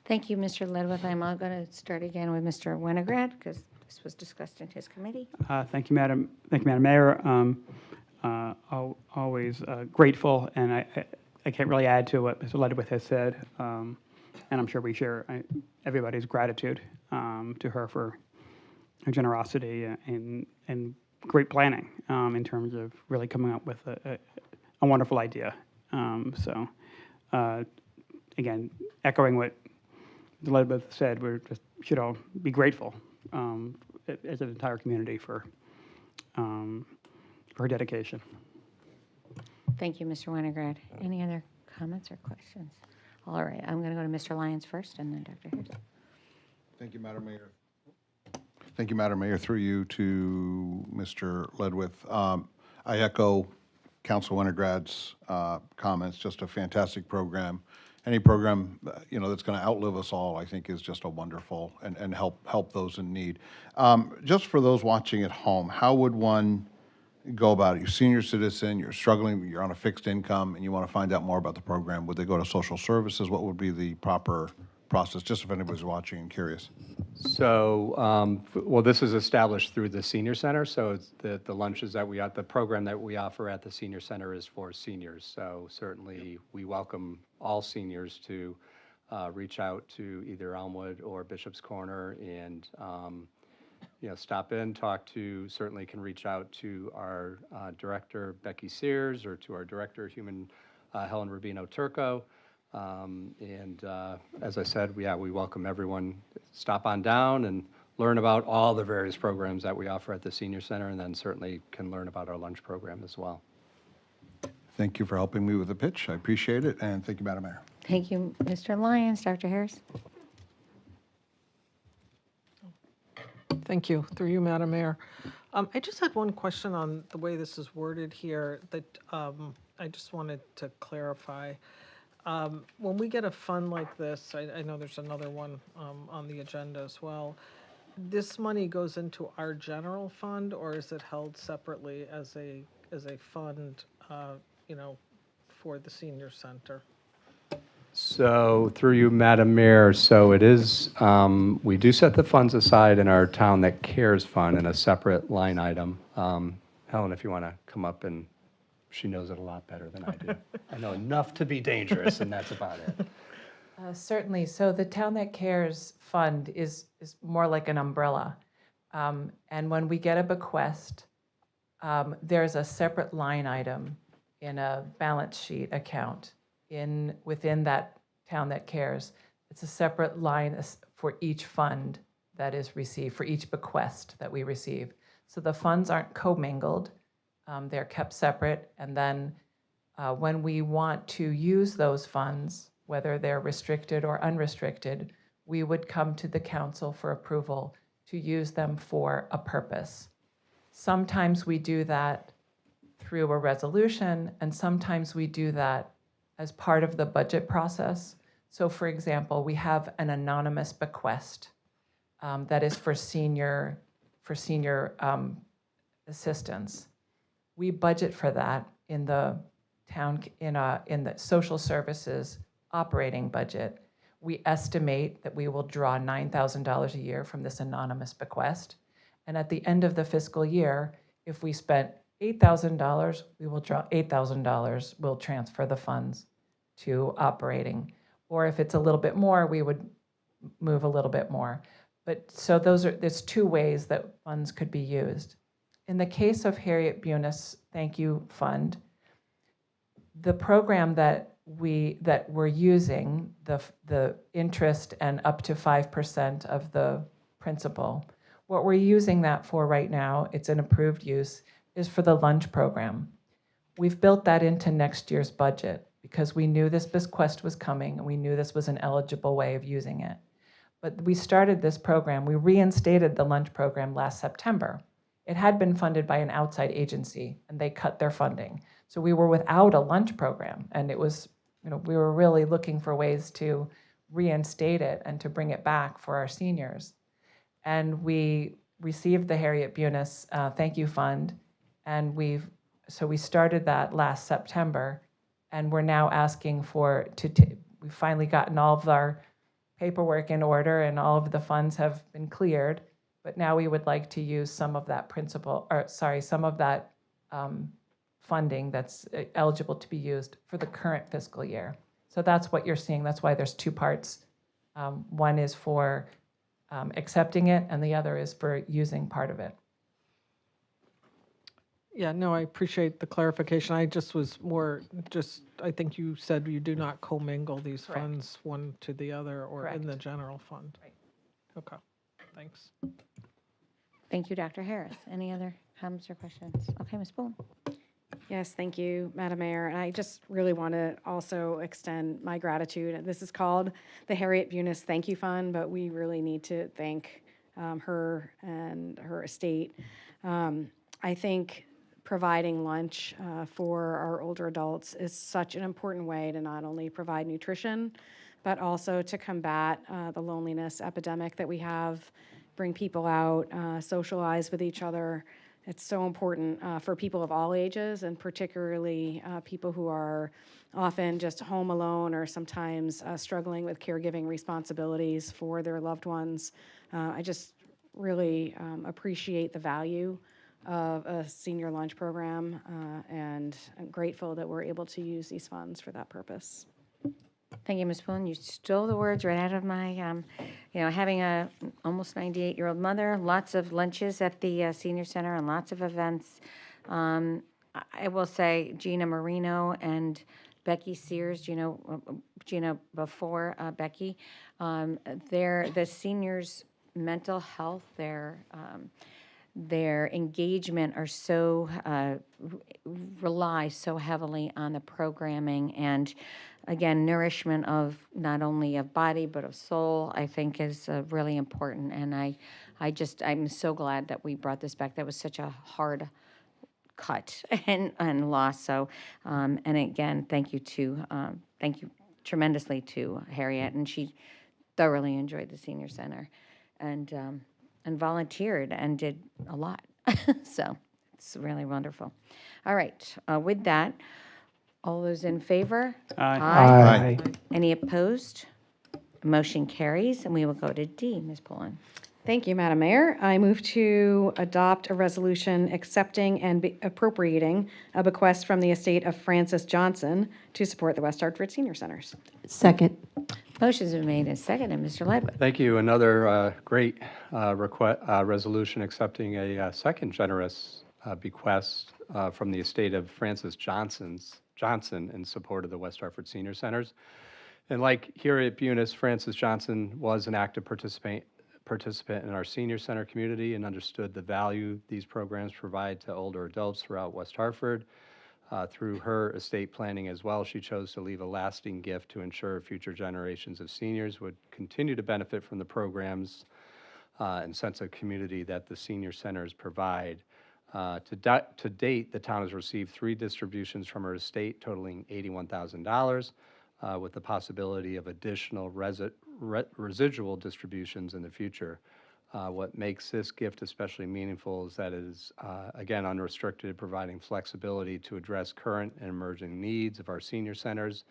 S4: Thank you, Mr. Ledwith. I'm going to start again with Mr. Winograd because this was discussed in his committee.
S3: Thank you, Madam Mayor. Always grateful, and I can't really add to what Mr. Ledwith has said, and I'm sure we share everybody's gratitude to her for her generosity and great planning in terms of really coming up with a wonderful idea. Again, echoing what Mr. Ledwith said, we should all be grateful as an entire community for her dedication.
S4: Thank you, Mr. Winograd. Any other comments or questions? All right, I'm going to go to Mr. Lyons first and then Dr. Harris.
S11: Thank you, Madam Mayor. Thank you, Madam Mayor. Through you to Mr. Ledwith. I echo Council Winograd's comments. Just a fantastic program. Any program, that's going to outlive us all, I think, is just a wonderful and help those in need. Just for those watching at home, how would one go about it? You're a senior citizen, you're struggling, you're on a fixed income, and you want to find out more about the program. Would they go to social services? What would be the proper process, just if anybody's watching and curious?
S1: So, well, this is established through the senior center, so it's the lunches that the program that we offer at the senior center is for seniors. So certainly, we welcome all seniors to reach out to either Elmwood or Bishop's Corner and, stop in, certainly can reach out to our director, Becky Sears, or to our director, Human, Helen Rubino Turco. As I said, we welcome everyone. Stop on down and learn about all the various programs that we offer at the Senior Center, and then certainly can learn about our lunch program as well.
S11: Thank you for helping me with the pitch. I appreciate it, and thank you, Madam Mayor.
S4: Thank you, Mr. Lyons. Dr. Harris?
S7: Thank you. Through you, Madam Mayor. I just had one question on the way this is worded here that I just wanted to clarify. When we get a fund like this, I know there's another one on the agenda as well. This money goes into our general fund, or is it held separately as a fund, for the senior center?
S1: So through you, Madam Mayor, so it is, we do set the funds aside in our Town That Cares Fund in a separate line item. Helen, if you want to come up, and she knows it a lot better than I do. I know enough to be dangerous, and that's about it.
S6: Certainly. So the Town That Cares Fund is more like an umbrella. And when we get a bequest, there's a separate line item in a balance sheet account within that Town That Cares. It's a separate line for each fund that is received, for each bequest that we receive. So the funds aren't commingled. They're kept separate. And then when we want to use those funds, whether they're restricted or unrestricted, we would come to the council for approval to use them for a purpose. Sometimes we do that through a resolution, and sometimes we do that as part of the budget process. So for example, we have an anonymous bequest that is for senior assistance. We budget for that in the town, in the social services operating budget. We estimate that we will draw $9,000 a year from this anonymous bequest. And at the end of the fiscal year, if we spent $8,000, we will draw $8,000, we'll transfer the funds to operating. Or if it's a little bit more, we would move a little bit more. But so there's two ways that funds could be used. In the case of Harriet Bunis Thank You Fund, the program that we're using, the interest and up to 5% of the principal, what we're using that for right now, it's an approved use, is for the lunch program. We've built that into next year's budget because we knew this bequest was coming and we knew this was an eligible way of using it. But we started this program, we reinstated the lunch program last September. It had been funded by an outside agency and they cut their funding. So we were without a lunch program, and it was, we were really looking for ways to reinstate it and to bring it back for our seniors. And we received the Harriet Bunis Thank You Fund, and we started that last September, and we're now asking we've finally gotten all of our paperwork in order and all of the funds have been cleared, but now we would like to use some of that some of that funding that's eligible to be used for the current fiscal year. So that's what you're seeing. That's why there's two parts. One is for accepting it, and the other is for using part of it.
S7: Yeah, no, I appreciate the clarification. I just was I think you said you do not commingle these
S6: Correct.
S7: funds one to the other or in
S6: Correct.
S7: the general fund.
S6: Right.
S7: Okay, thanks.
S4: Thank you, Dr. Harris. Any other comments or questions? Okay, Ms. Boone.
S2: Yes, thank you, Madam Mayor. And I just really want to also extend my gratitude. This is called the Harriet Bunis Thank You Fund, but we really need to thank her and her estate. I think providing lunch for our older adults is such an important way to not only provide nutrition, but also to combat the loneliness epidemic that we have, bring people out, socialize with each other. It's so important for people of all ages, and particularly people who are often just home alone or sometimes struggling with caregiving responsibilities for their loved ones. I just really appreciate the value of a senior lunch program, and I'm grateful that we're able to use these funds for that purpose.
S4: Thank you, Ms. Pullen. You stole the words right out of my, having a almost 98-year-old mother, lots of lunches at the senior center and lots of events. I will say Gina Marino and Becky Sears, Gina before Becky, the seniors' mental health, their engagement are so, rely so heavily on the programming, and again, nourishment of not only of body, but of soul, I think is really important. And I'm so glad that we brought this back. That was such a hard cut and loss. So, and again, thank you tremendously to Harriet, and she thoroughly enjoyed the senior center, and volunteered and did a lot. So it's really wonderful. All right, with that, all those in favor?
S3: Aye.
S4: Any opposed? Motion carries, and we will go to D. Ms. Pullen.
S2: Thank you, Madam Mayor. I move to adopt a resolution accepting and appropriating a bequest from the estate of Francis Johnson to support the West Hartford Senior Centers.
S10: Second.
S4: Motion's been made and seconded. Mr. Ledwith.
S1: Thank you. Another great resolution accepting a second generous bequest from the estate of Francis Johnson in support of the West Hartford Senior Centers. And like Harriet Bunis, Francis Johnson was an active participant in our senior center community and understood the value these programs provide to older adults throughout West Hartford. Through her estate planning as well, she chose to leave a lasting gift to ensure future generations of seniors would continue to benefit from the programs and sense of community that the senior centers provide. To date, the town has received 3 distributions from her estate totaling $81,000, with the possibility of additional residual distributions in the future. What makes this gift especially meaningful is that it is, again, unrestricted, providing flexibility to address current and emerging needs of our senior centers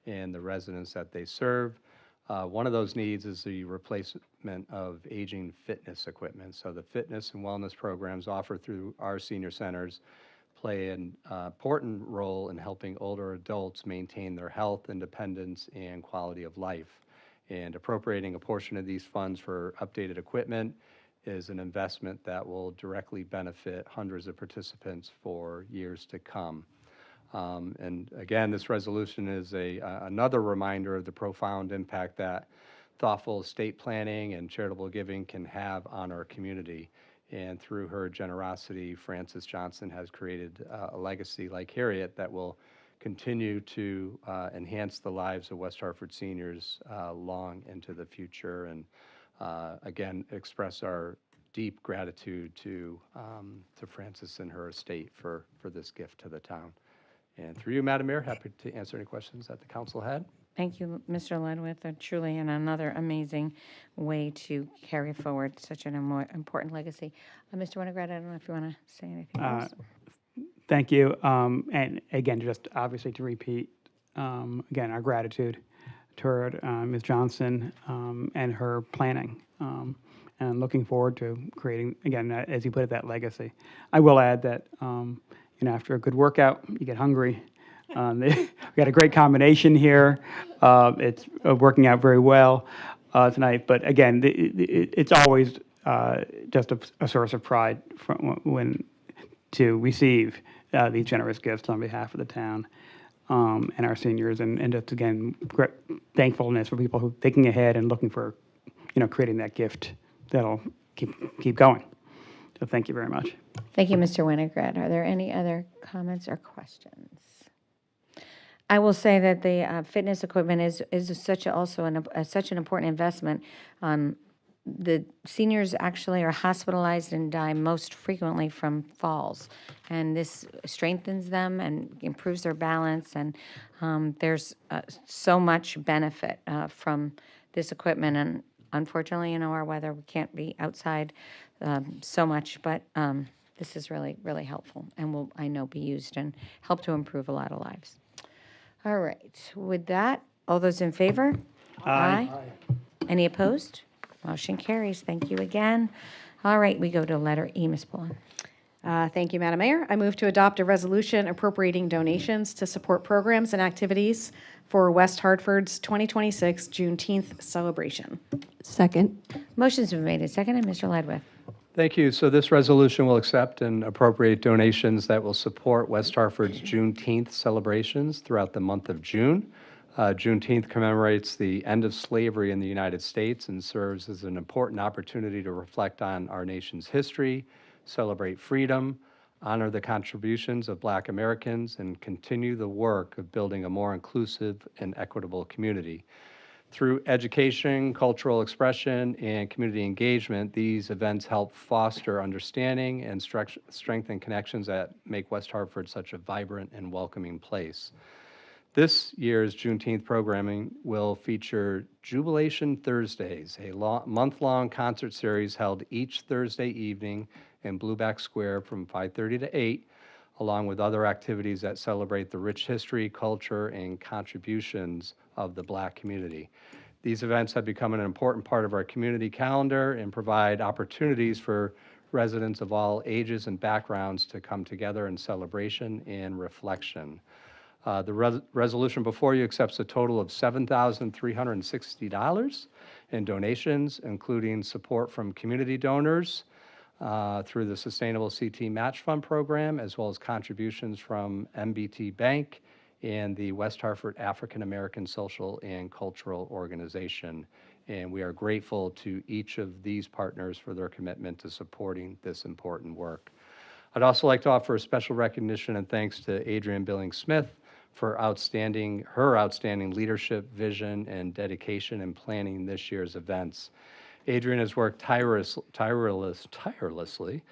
S1: and the residents that they serve. One of those needs is the replacement of aging fitness equipment. So the fitness and wellness programs offered through our senior centers play an important role in helping older adults maintain their health, independence, and quality of life. And appropriating a portion of these funds for updated equipment is an investment that will directly benefit hundreds of participants for years to come. And again, this resolution is another reminder of the profound impact that thoughtful estate planning and charitable giving can have on our community. And through her generosity, Francis Johnson has created a legacy like Harriet that will continue to enhance the lives of West Hartford seniors long into the future. And again, express our deep gratitude to Francis and her estate for this gift to the town. And through you, Madam Mayor, happy to answer any questions that the council had.
S4: Thank you, Mr. Ledwith. Truly another amazing way to carry forward such an important legacy. Mr. Winograd, I don't know if you want to say anything else.
S3: Thank you. And again, just obviously to repeat, again, our gratitude toward Ms. Johnson and her planning. And looking forward to creating, again, as you put it, that legacy. I will add that, after a good workout, you get hungry. We got a great combination here. It's working out very well tonight. But again, it's always just a source of pride to receive these generous gifts on behalf of the town and our seniors, and just again, great thankfulness for people who thinking ahead and looking for, creating that gift that'll keep going. So thank you very much.
S4: Thank you, Mr. Winograd. Are there any other comments or questions? I will say that the fitness equipment is such such an important investment. The seniors actually are hospitalized and die most frequently from falls, and this strengthens them and improves their balance. And there's so much benefit from this equipment. And unfortunately, our weather, we can't be outside so much, but this is really, really helpful and will, I know, be used and help to improve a lot of lives. All right. With that, all those in favor? Aye. Any opposed? Motion carries. Thank you again. All right, we go to letter E, Ms. Pullen.
S2: Thank you, Madam Mayor. I move to adopt a resolution appropriating donations to support programs and activities for West Hartford's 2026 Juneteenth celebration.
S10: Second.
S4: Motion's been made and seconded. Mr. Ledwith.
S1: Thank you. So this resolution will accept and appropriate donations that will support West Hartford's Juneteenth celebrations throughout the month of June. Juneteenth commemorates the end of slavery in the United States and serves as an important opportunity to reflect on our nation's history, celebrate freedom, honor the contributions of Black Americans, and continue the work of building a more inclusive and equitable community. Through education, cultural expression, and community engagement, these events help foster understanding and strengthen connections that make West Hartford such a vibrant and welcoming place. This year's Juneteenth programming will feature Jubilation Thursdays, a month-long concert series held each Thursday evening in Blueback Square from 5:30 to 8, along with other activities that celebrate the rich history, culture, and contributions of the Black community. These events have become an important part of our community calendar and provide opportunities for residents of all ages and backgrounds to come together in celebration and reflection. The resolution before you accepts a total of $7,360 in donations, including support from community donors through the Sustainable CT Match Fund program, as well as contributions from MBT Bank and the West Hartford African American Social and Cultural Organization. And we are grateful to each of these partners for their commitment to supporting this important work. I'd also like to offer a special recognition and thanks to Adrienne Billings-Smith for her outstanding leadership, vision, and dedication in planning this year's events. Adrienne has worked tirelessly,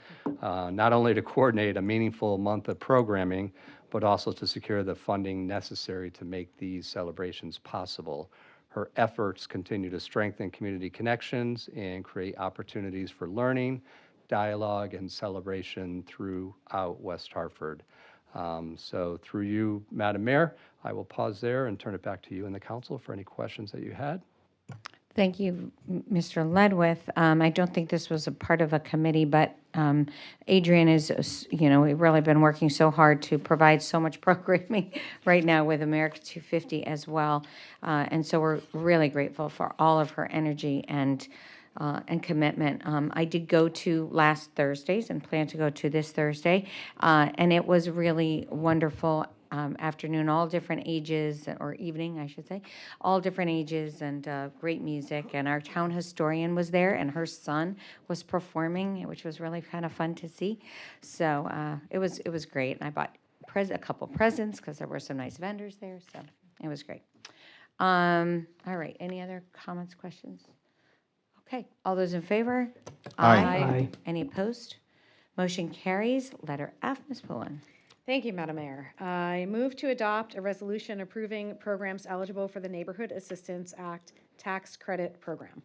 S1: not only to coordinate a meaningful month of programming, but also to secure the funding necessary to make these celebrations possible. Her efforts continue to strengthen community connections and create opportunities for learning, dialogue, and celebration throughout West Hartford. So through you, Madam Mayor, I will pause there and turn it back to you and the council for any questions that you had.
S4: Thank you, Mr. Ledwith. I don't think this was a part of a committee, but Adrienne is, we've really been working so hard to provide so much programming right now with America 250 as well. And so we're really grateful for all of her energy and commitment. I did go to last Thursdays and plan to go to this Thursday, and it was really wonderful afternoon, all different ages, or evening, I should say, all different ages, and great music. And our town historian was there, and her son was performing, which was really kind of fun to see. So it was great. And I bought a couple presents because there were some nice vendors there. So it was great. All right. Any other comments, questions? Okay. All those in favor?
S11: Aye.
S3: Aye.
S4: Any opposed? Motion carries. Letter F, Ms. Pullen.
S2: Thank you, Madam Mayor. I move to adopt a resolution approving programs eligible for the Neighborhood Assistance Act Tax Credit Program.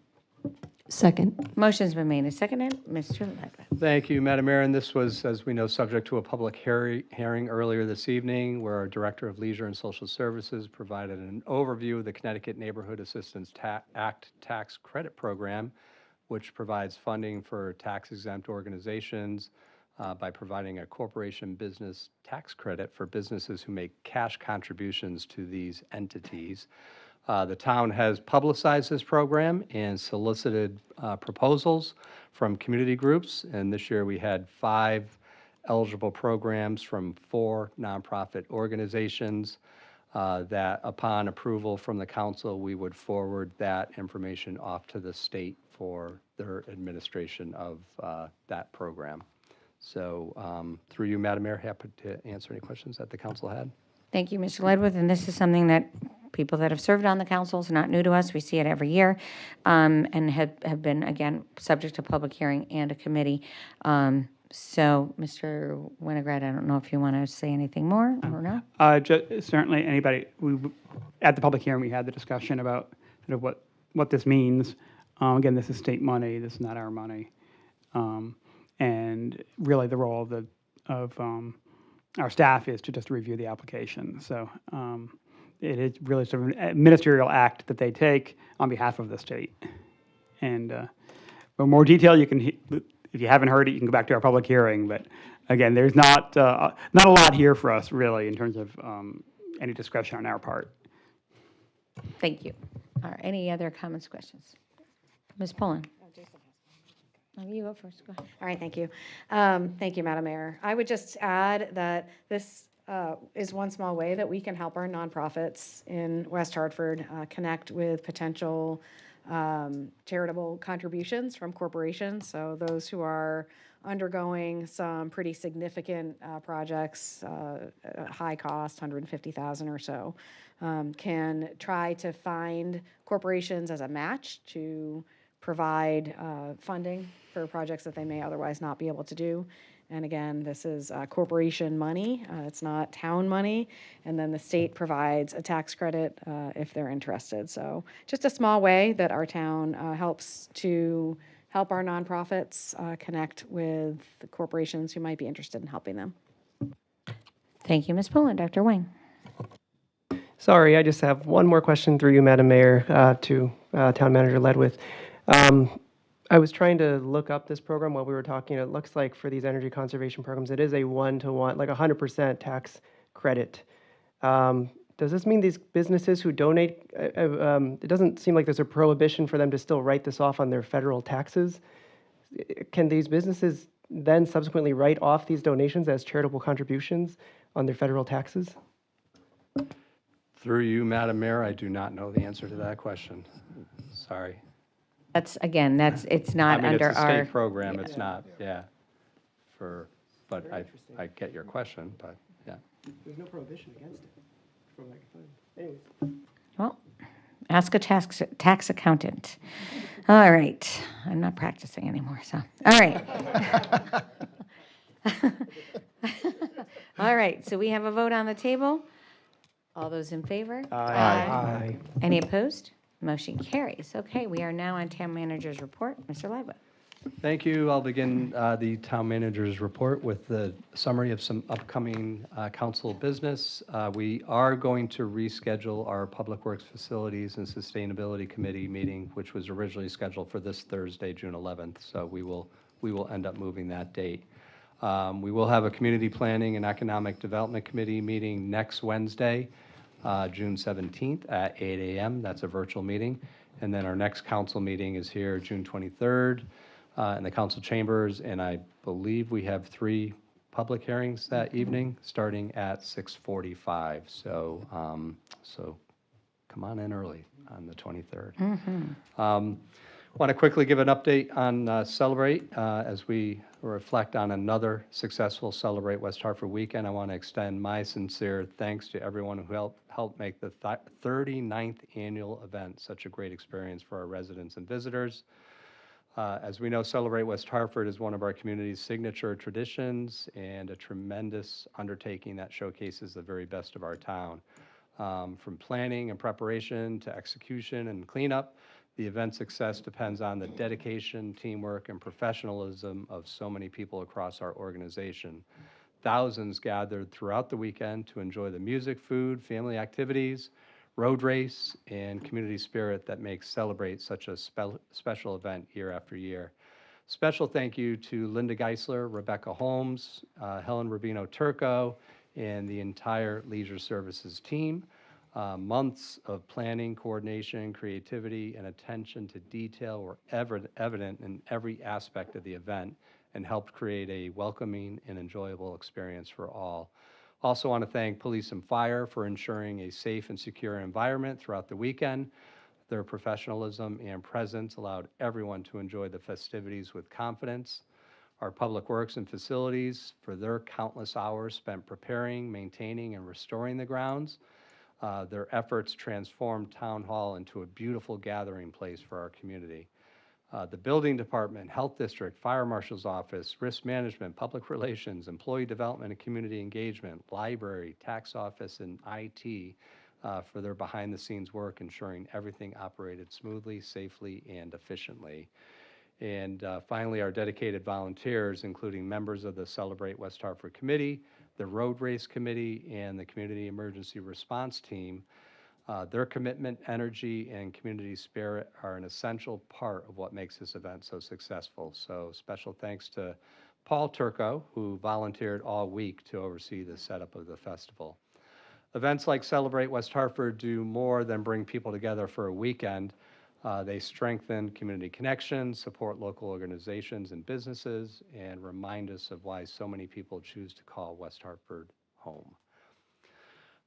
S10: Second.
S4: Motion's been made and seconded. Mr. Ledwith.
S1: Thank you, Madam Mayor. And this was, as we know, subject to a public hearing earlier this evening, where our Director of Leisure and Social Services provided an overview of the Connecticut Neighborhood Assistance Act Tax Credit Program, which provides funding for tax-exempt organizations by providing a corporation business tax credit for businesses who make cash contributions to these entities. The town has publicized this program and solicited proposals from community groups, and this year we had 5 eligible programs from 4 nonprofit organizations that upon approval from the council, we would forward that information off to the state for their administration of that program. So through you, Madam Mayor, happy to answer any questions that the council had.
S4: Thank you, Mr. Ledwith, and this is something that people that have served on the council is not new to us. We see it every year, and have been, again, subject to public hearing and a committee. So, Mr. Winograd, I don't know if you want to say anything more or no?
S3: Certainly, anybody, at the public hearing, we had the discussion about sort of what this means. Again, this is state money, this is not our money. And really, the role of our staff is to just review the application. So it is really sort of a ministerial act that they take on behalf of the state. And for more detail, you can, if you haven't heard it, you can go back to our public hearing. But again, there's not a lot here for us really in terms of any discretion on our part.
S4: Thank you. All right, any other comments, questions? Ms. Pullen? Oh, you go first. Go ahead.
S2: All right, thank you. Thank you, Madam Mayor. I would just add that this is one small way that we can help our nonprofits in West Hartford connect with potential charitable contributions from corporations. So those who are undergoing some pretty significant projects, high cost, 150,000 or so, can try to find corporations as a match to provide funding for projects that they may otherwise not be able to do. And again, this is corporation money. It's not town money. And then the state provides a tax credit if they're interested. So just a small way that our town helps to help our nonprofits connect with the corporations who might be interested in helping them.
S4: Thank you, Ms. Pullen. Dr. Wang?
S8: Sorry, I just have one more question through you, Madam Mayor, to Town Manager Ledwith. I was trying to look up this program while we were talking. It looks like for these energy conservation programs, it is a 1-to-1, like 100% tax credit. Does this mean these businesses who donate, it doesn't seem like there's a prohibition for them to still write this off on their federal taxes? Can these businesses then subsequently write off these donations as charitable contributions on their federal taxes?
S1: Through you, Madam Mayor, I do not know the answer to that question. Sorry.
S4: That's, again, it's not
S1: I mean,
S4: under
S1: it's a
S4: our.
S1: state program, it's not, but I get your question, but, yeah.
S8: There's no prohibition against it, from what I can find. Anyways.
S4: Well, ask a tax accountant. All right, I'm not practicing anymore, so, all right. All right, so we have a vote on the table. All those in favor?
S8: Aye.
S4: Any opposed? Motion carries. Okay, we are now on Town Manager's report. Mr. Ledwith.
S1: Thank you. I'll begin the town manager's report with the summary of some upcoming council business. We are going to reschedule our Public Works Facilities and Sustainability Committee meeting, which was originally scheduled for this Thursday, June 11th. So we will end up moving that date. We will have a Community Planning and Economic Development Committee meeting next Wednesday, June 17th at 8 a.m. That's a virtual meeting. And then our next council meeting is here June 23rd in the council chambers. And I believe we have 3 public hearings that evening starting at 6:45. So come on in early on the 23rd. Want to quickly give an update on Celebrate as we reflect on another successful Celebrate West Hartford weekend. I want to extend my sincere thanks to everyone who helped make the 39th annual event such a great experience for our residents and visitors. As we know, Celebrate West Hartford is one of our community's signature traditions and a tremendous undertaking that showcases the very best of our town. From planning and preparation to execution and cleanup, the event's success depends on the dedication, teamwork, and professionalism of so many people across our organization. Thousands gathered throughout the weekend to enjoy the music, food, family activities, road race, and community spirit that makes Celebrate such a special event year after year. Special thank you to Linda Geisler, Rebecca Holmes, Helen Rubino-Turco, and the entire Leisure Services team. Months of planning, coordination, creativity, and attention to detail were evident in every aspect of the event and helped create a welcoming and enjoyable experience for all. Also want to thank Police and Fire for ensuring a safe and secure environment throughout the weekend. Their professionalism and presence allowed everyone to enjoy the festivities with confidence. our Public Works and Facilities for their countless hours spent preparing, maintaining, and restoring the grounds. Their efforts transformed Town Hall into a beautiful gathering place for our community. The Building Department, Health District, Fire Marshal's Office, Risk Management, Public Relations, Employee Development and Community Engagement, Library, Tax Office, and IT for their behind-the-scenes work ensuring everything operated smoothly, safely, and efficiently. And finally, our dedicated volunteers, including members of the Celebrate West Hartford Committee, the Road Race Committee, and the Community Emergency Response Team. Their commitment, energy, and community spirit are an essential part of what makes this event so successful. So special thanks to Paul Turco, who volunteered all week to oversee the setup of the festival. Events like Celebrate West Hartford do more than bring people together for a weekend. They strengthen community connections, support local organizations and businesses, and remind us of why so many people choose to call West Hartford home.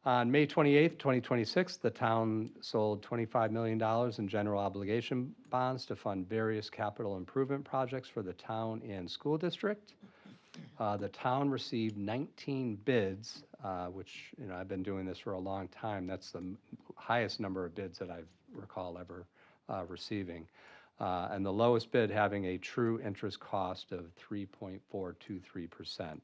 S1: On May 28th, 2026, the town sold $25 million in general obligation bonds to fund various capital improvement projects for the town and school district. The town received 19 bids, which, I've been doing this for a long time. That's the highest number of bids that I recall ever receiving. And the lowest bid having a true interest cost of 3.423%.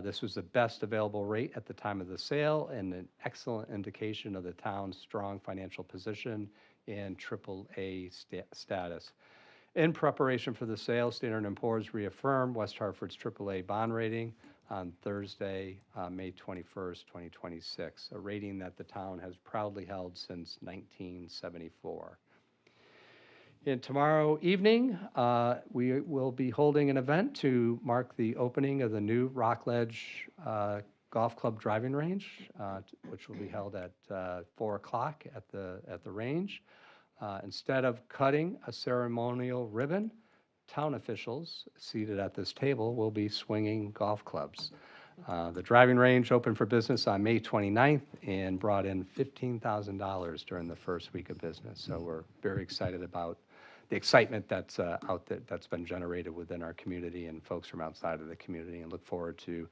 S1: This was the best available rate at the time of the sale and an excellent indication of the town's strong financial position and AAA status. In preparation for the sale, Standard & Poor's reaffirmed West Hartford's AAA bond rating on Thursday, May 21st, 2026, a rating that the town has proudly held since 1974. And tomorrow evening, we will be holding an event to mark the opening of the new Rockledge Golf Club driving range, which will be held at 4 o'clock at the range. Instead of cutting a ceremonial ribbon, town officials seated at this table will be swinging golf clubs. The driving range opened for business on May 29th and brought in $15,000 during the first week of business. So we're very excited about the excitement that's out there, that's been generated within our community and folks from outside of the community, and look forward to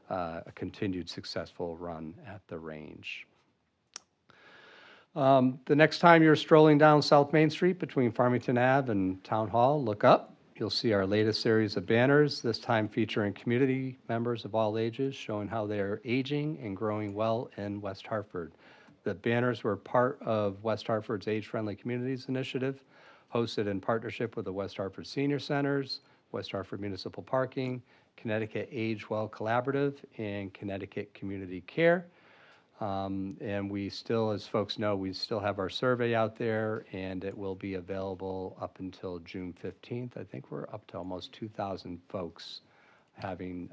S1: a continued successful run at the range. The next time you're strolling down South Main Street between Farmington Ave and Town Hall, look up. You'll see our latest series of banners, this time featuring community members of all ages, showing how they are aging and growing well in West Hartford. The banners were part of West Hartford's Age-Friendly Communities Initiative, hosted in partnership with the West Hartford Senior Centers, West Hartford Municipal Parking, Connecticut Age Well Collaborative, and Connecticut Community Care. And we still, as folks know, we still have our survey out there, and it will be available up until June 15th. I think we're up to almost 2,000 folks having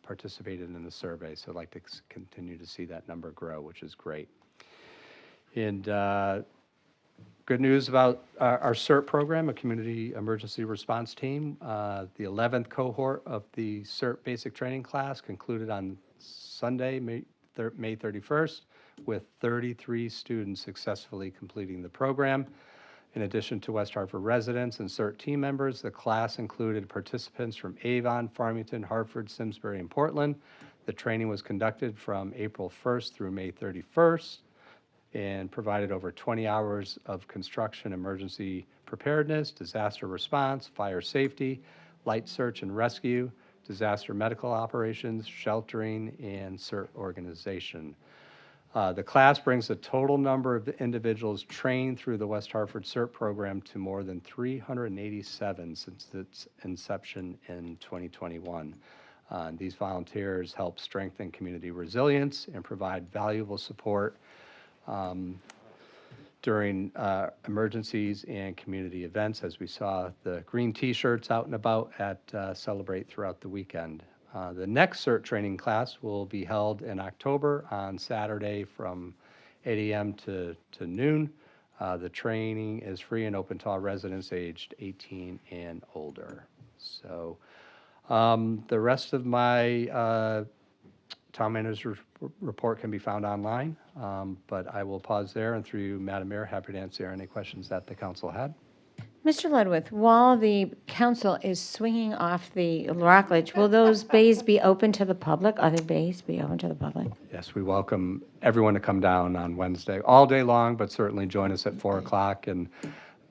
S1: participated in the survey. So I'd like to continue to see that number grow, which is great. And good news about our CERT program, a Community Emergency Response Team. The 11th cohort of the CERT basic training class concluded on Sunday, May 31st, with 33 students successfully completing the program. In addition to West Hartford residents and CERT team members, the class included participants from Avon, Farmington, Hartford, Simsbury, and Portland. The training was conducted from April 1st through May 31st and provided over 20 hours of construction emergency preparedness, disaster response, fire safety, light search and rescue, disaster medical operations, sheltering, and CERT organization. The class brings the total number of individuals trained through the West Hartford CERT program to more than 387 since its inception in 2021. These volunteers help strengthen community resilience and provide valuable support during emergencies and community events, as we saw the green T-shirts out and about at Celebrate throughout the weekend. The next CERT training class will be held in October on Saturday from 8 a.m. to noon. The training is free and open to all residents aged 18 and older. So the rest of my town manager's report can be found online, but I will pause there, and through you, Madam Mayor, happy to answer any questions that the council had.
S4: Mr. Ludwig, while the council is swinging off the Rockledge, will those bays be open to the public? Other bays be open to the public?
S1: Yes, we welcome everyone to come down on Wednesday, all day long, but certainly join us at 4 o'clock. And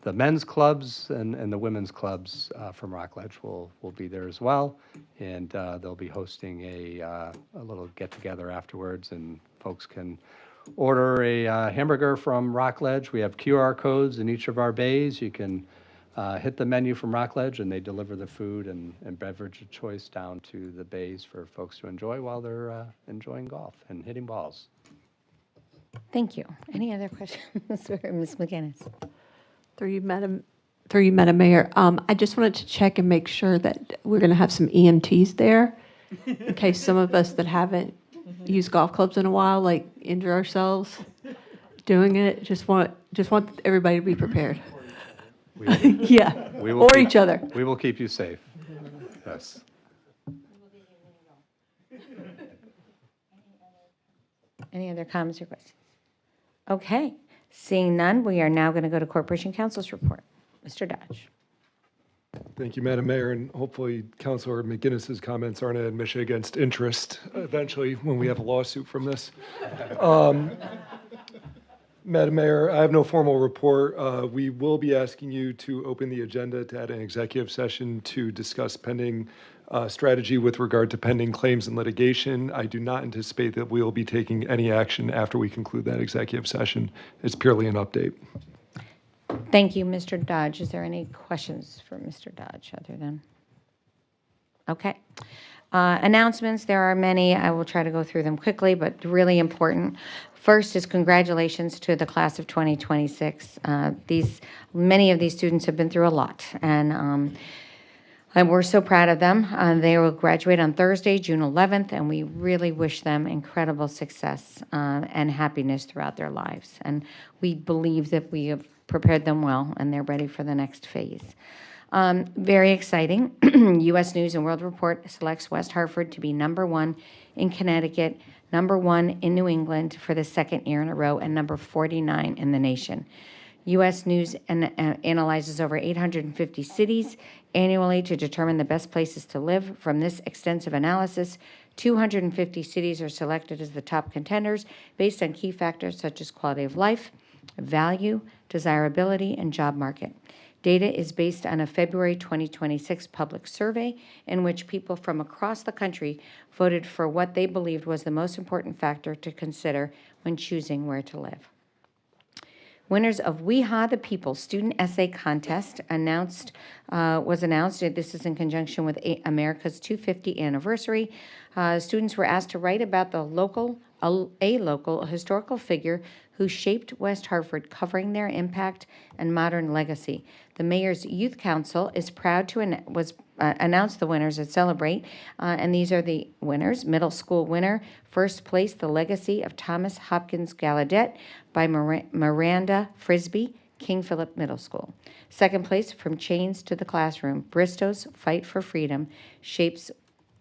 S1: the men's clubs and the women's clubs from Rockledge will be there as well. And they'll be hosting a little get-together afterwards, and folks can order a hamburger from Rockledge. We have QR codes in each of our bays. You can hit the menu from Rockledge, and they deliver the food and beverage of choice down to the bays for folks to enjoy while they're enjoying golf and hitting balls.
S4: Thank you. Any other questions for Ms. McGinnis?
S10: Through you, Madam Mayor. I just wanted to check and make sure that we're going to have some EMTs there in case some of us that haven't used golf clubs in a while, like injure ourselves doing it. Just want everybody to be prepared. Yeah, or each other.
S1: We will keep you safe. Yes.
S4: Any other comments or questions? Okay, seeing none, we are now going to go to Corporation Council's report. Mr. Dodge.
S12: Thank you, Madam Mayor, and hopefully Councilor McGinnis's comments aren't an admission against interest eventually when we have a lawsuit from this. Madam Mayor, I have no formal report. We will be asking you to open the agenda to add an executive session to discuss pending strategy with regard to pending claims and litigation. I do not anticipate that we will be taking any action after we conclude that executive session. It's purely an update.
S4: Thank you, Mr. Dodge. Is there any questions for Mr. Dodge other than? Okay. Announcements, there are many. I will try to go through them quickly, but really important. First is congratulations to the class of 2026. Many of these students have been through a lot, and we're so proud of them. They will graduate on Thursday, June 11th, and we really wish them incredible success and happiness throughout their lives. And we believe that we have prepared them well, and they're ready for the next phase. Very exciting. U.S. News and World Report selects West Hartford to be #1 in Connecticut, #1 in New England for the second year in a row, and number 49 in the nation. U.S. News analyzes over 850 cities annually to determine the best places to live. From this extensive analysis, 250 cities are selected as the top contenders based on key factors such as quality of life, value, desirability, and job market. Data is based on a February 2026 public survey in which people from across the country voted for what they believed was the most important factor to consider when choosing where to live. Winners of We Ha the People Student Essay Contest was announced. This is in conjunction with America's 250th anniversary. Students were asked to write about a local historical figure who shaped West Hartford, covering their impact and modern legacy. The Mayor's Youth Council is proud to announce the winners at Celebrate, and these are the winners. Middle school winner, first place, The Legacy of Thomas Hopkins Gallaudet by Miranda Frisbee, King Philip Middle School. Second place, From Chains to the Classroom, Bristow's Fight for Freedom shapes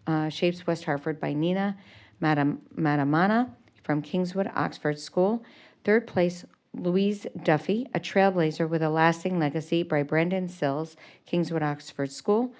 S4: West Hartford by Nina Matamana from Kingswood Oxford School. Third place, Louise Duffy, a trailblazer with a lasting legacy by Brendan Sills, Kingswood Oxford School.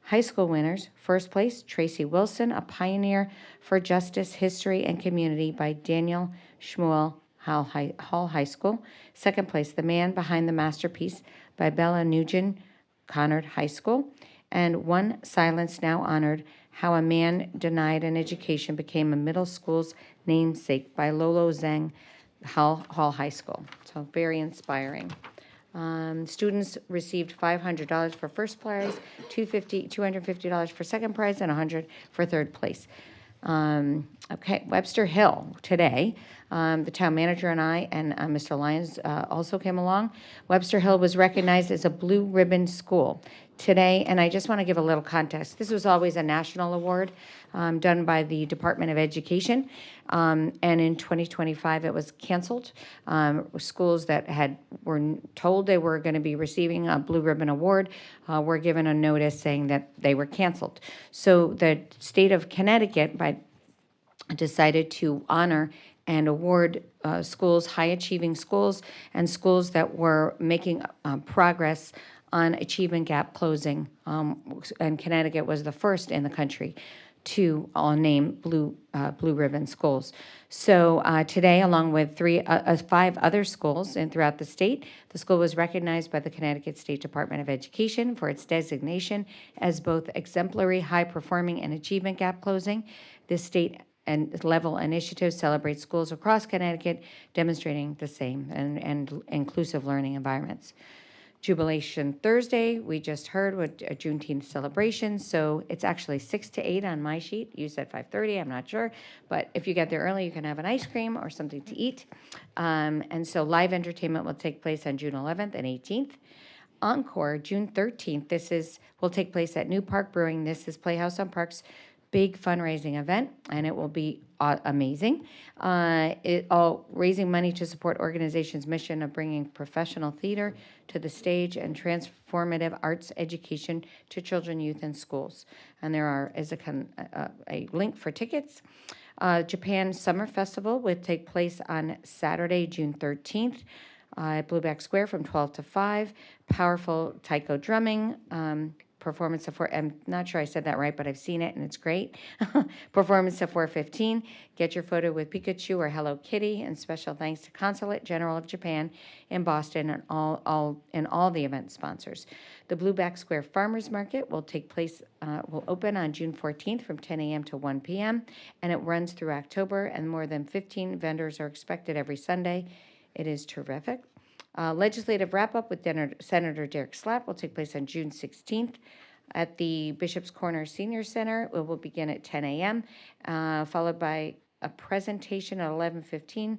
S4: High school winners, first place, Tracy Wilson, a pioneer for justice, history, and community by Daniel Schmuel Hall High School. Second place, The Man Behind the Masterpiece by Bella Nugent, Conard High School. And One Silence Now Honored, How a Man Denied an Education Became a Middle School's Namesake by Lolo Zhang, Hall High School. So very inspiring. Students received $500 for first prize, $250 for second prize, and $100 for third place. Okay, Webster Hill today. The town manager and I and Mr. Lyons also came along. Webster Hill was recognized as a blue ribbon school today, and I just want to give a little context. This was always a national award done by the Department of Education, and in 2025 it was canceled. Schools that were told they were going to be receiving a blue ribbon award were given a notice saying that they were canceled. So the state of Connecticut decided to honor and award schools, high-achieving schools, and schools that were making progress on achievement gap closing, and Connecticut was the first in the country to all name blue ribbon schools. So today, along with 5 other schools throughout the state, the school was recognized by the Connecticut State Department of Education for its designation as both exemplary, high-performing, and achievement gap closing. This state and level initiative celebrates schools across Connecticut demonstrating the same and inclusive learning environments. Jubilation Thursday, we just heard, with a Juneteenth celebration, so it's actually 6 to 8 on my sheet. You said 5:30, I'm not sure, but if you get there early, you can have an ice cream or something to eat. And so live entertainment will take place on June 11th and 18th. Encore, June 13th, will take place at New Park Brewing. This is Playhouse on Park's big fundraising event, and it will be amazing. Raising money to support organization's mission of bringing professional theater to the stage and transformative arts education to children, youth, and schools. And there is a link for tickets. Japan Summer Festival would take place on Saturday, June 13th. At Blueback Square from 12 to 5. Powerful taiko drumming. Performance of I'm not sure I said that right, but I've seen it and it's great. Performance at 4:15. Get your photo with Pikachu or Hello Kitty, and special thanks to Consulate General of Japan in Boston and all the event sponsors. The Blueback Square Farmers Market will open on June 14th from 10 a.m. to 1 p.m. and it runs through October, and more than 15 vendors are expected every Sunday. It is terrific. Legislative wrap-up with Senator Derek Slatt will take place on June 16th at the Bishop's Corner Senior Center. It will begin at 10 a.m., followed by a presentation at 11:15.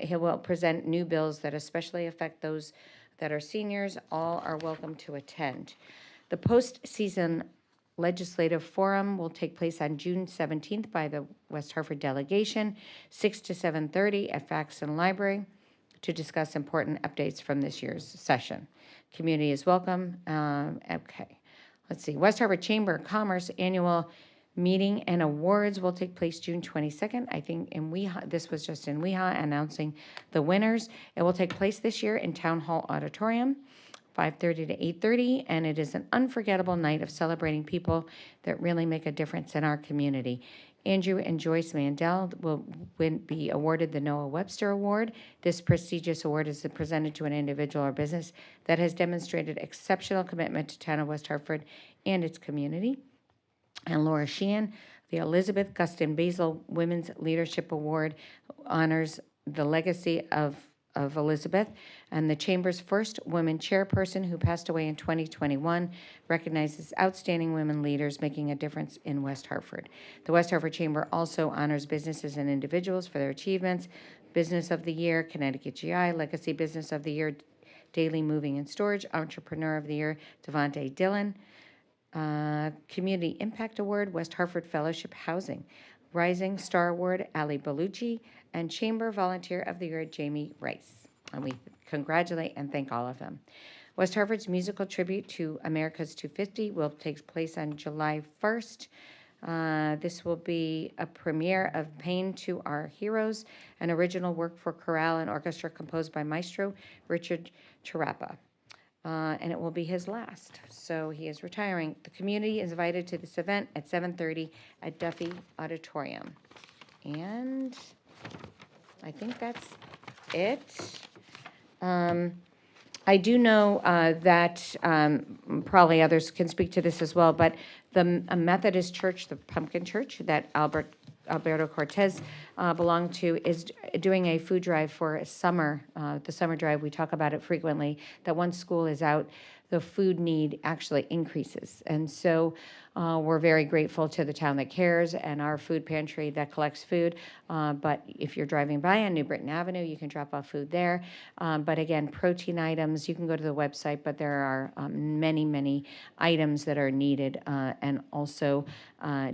S4: He will present new bills that especially affect those that are seniors. All are welcome to attend. The postseason Legislative Forum will take place on June 17th by the West Hartford delegation, 6 to 7:30 at Faxon Library, to discuss important updates from this year's session. Community is welcome. Okay, let's see. West Hartford Chamber of Commerce annual meeting and awards will take place June 22nd. I think in WeHa, this was just in WeHa, announcing the winners. It will take place this year in Town Hall Auditorium, 5:30 to 8:30, and it is an unforgettable night of celebrating people that really make a difference in our community. Andrew and Joyce Mandel will be awarded the Noah Webster Award. This prestigious award is presented to an individual or business that has demonstrated exceptional commitment to town of West Hartford and its community. And Laura Sheehan, the Elizabeth Gustin Basil Women's Leadership Award, honors the legacy of Elizabeth, and the Chamber's first woman chairperson, who passed away in 2021, recognizes outstanding women leaders making a difference in West Hartford. The West Hartford Chamber also honors businesses and individuals for their achievements. Business of the Year, Connecticut GI, Legacy Business of the Year, Daily Moving and Storage, Entrepreneur of the Year, Devontae Dillon. Community Impact Award, West Hartford Fellowship Housing. Rising Star Award, Ali Bellucci, and Chamber Volunteer of the Year, Jamie Rice. And we congratulate and thank all of them. West Hartford's musical tribute to America's 250 will take place on July 1st. This will be a premiere of Pain to Our Heroes, an original work for chorale and orchestra composed by Maestro Richard Charapa. And it will be his last. So he is retiring. The community is invited to this event at 7:30 at Duffy Auditorium. And I think that's it. I do know that probably others can speak to this as well, but the Methodist Church, the Pumpkin Church that Alberto Cortez belonged to, is doing a food drive for summer, the summer drive. We talk about it frequently, that once school is out, the food need actually increases. And so we're very grateful to the town that cares and our food pantry that collects food. But if you're driving by on New Britain Avenue, you can drop off food there. But again, protein items, you can go to the website, but there are many, many items that are needed, and also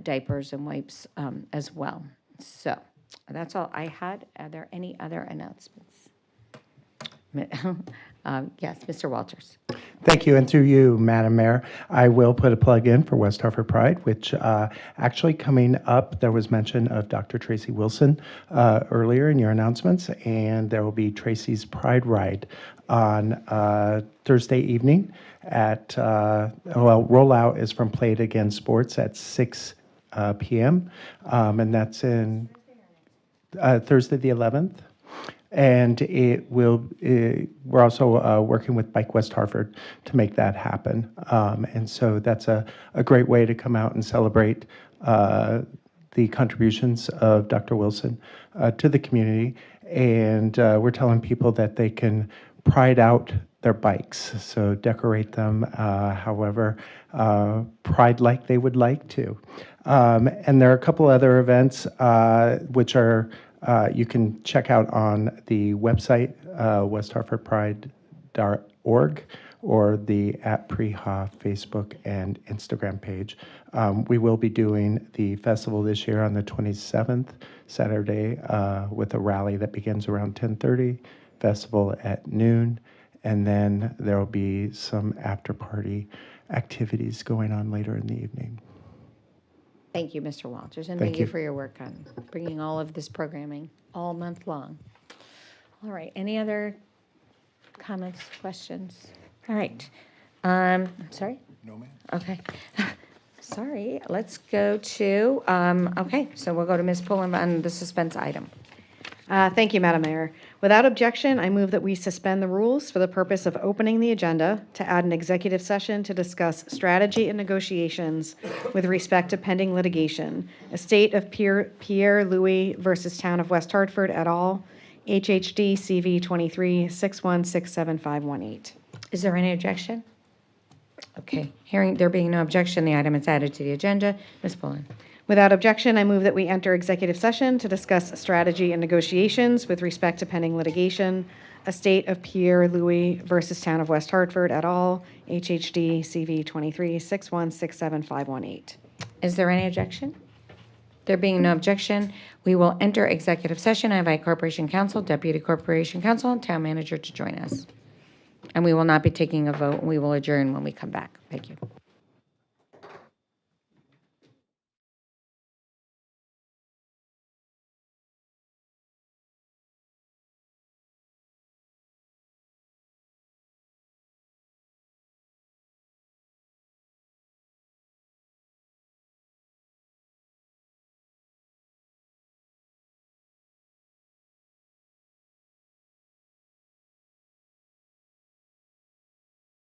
S4: diapers and wipes as well. So that's all I had. Are there any other announcements? Yes, Mr. Walters.
S9: Thank you, and through you, Madam Mayor, I will put a plug in for West Hartford Pride, which actually coming up, there was mention of Dr. Tracy Wilson earlier in your announcements, and there will be Tracy's Pride Ride on Thursday evening at, rollout is from Play It Again Sports at 6 p.m., and that's in Thursday the 11th. And we're also working with Bike West Hartford to make that happen. And so that's a great way to come out and celebrate the contributions of Dr. Wilson to the community. And we're telling people that they can pride out their bikes, so decorate them however pride like they would like to. And there are a couple other events which are you can check out on the website, westhartfordpride.org, or the @PreHa Facebook and Instagram page. We will be doing the festival this year on the 27th, Saturday, with a rally that begins around 10:30, festival at noon, and then there will be some after-party activities going on later in the evening.
S4: Thank you, Mr. Walters, and
S9: Thank
S4: thank you
S9: you.
S4: for your work on bringing all of this programming all month long. All right, any other comments, questions? All right. I'm sorry?
S11: No, ma'am.
S4: Okay. Sorry, let's go to, okay, so we'll go to Ms. Pullen on the suspense item.
S2: Thank you, Madam Mayor. Without objection, I move that we suspend the rules for the purpose of opening the agenda to add an executive session to discuss strategy and negotiations with respect to pending litigation, estate of Pierre Louis versus Town of West Hartford et al., HHD CV 2361675518.
S4: Is there any objection? Okay, there being no objection, the item is added to the agenda. Ms. Pullen.
S2: Without objection, I move that we enter executive session to discuss strategy and negotiations with respect to pending litigation, estate of Pierre Louis versus Town of West Hartford et al., HHD CV 2361675518.
S4: Is there any objection? There being no objection, we will enter executive session. I invite Corporation Counsel, Deputy Corporation Counsel, and Town Manager to join us. And we will not be taking a vote. We will adjourn when we come back. Thank you.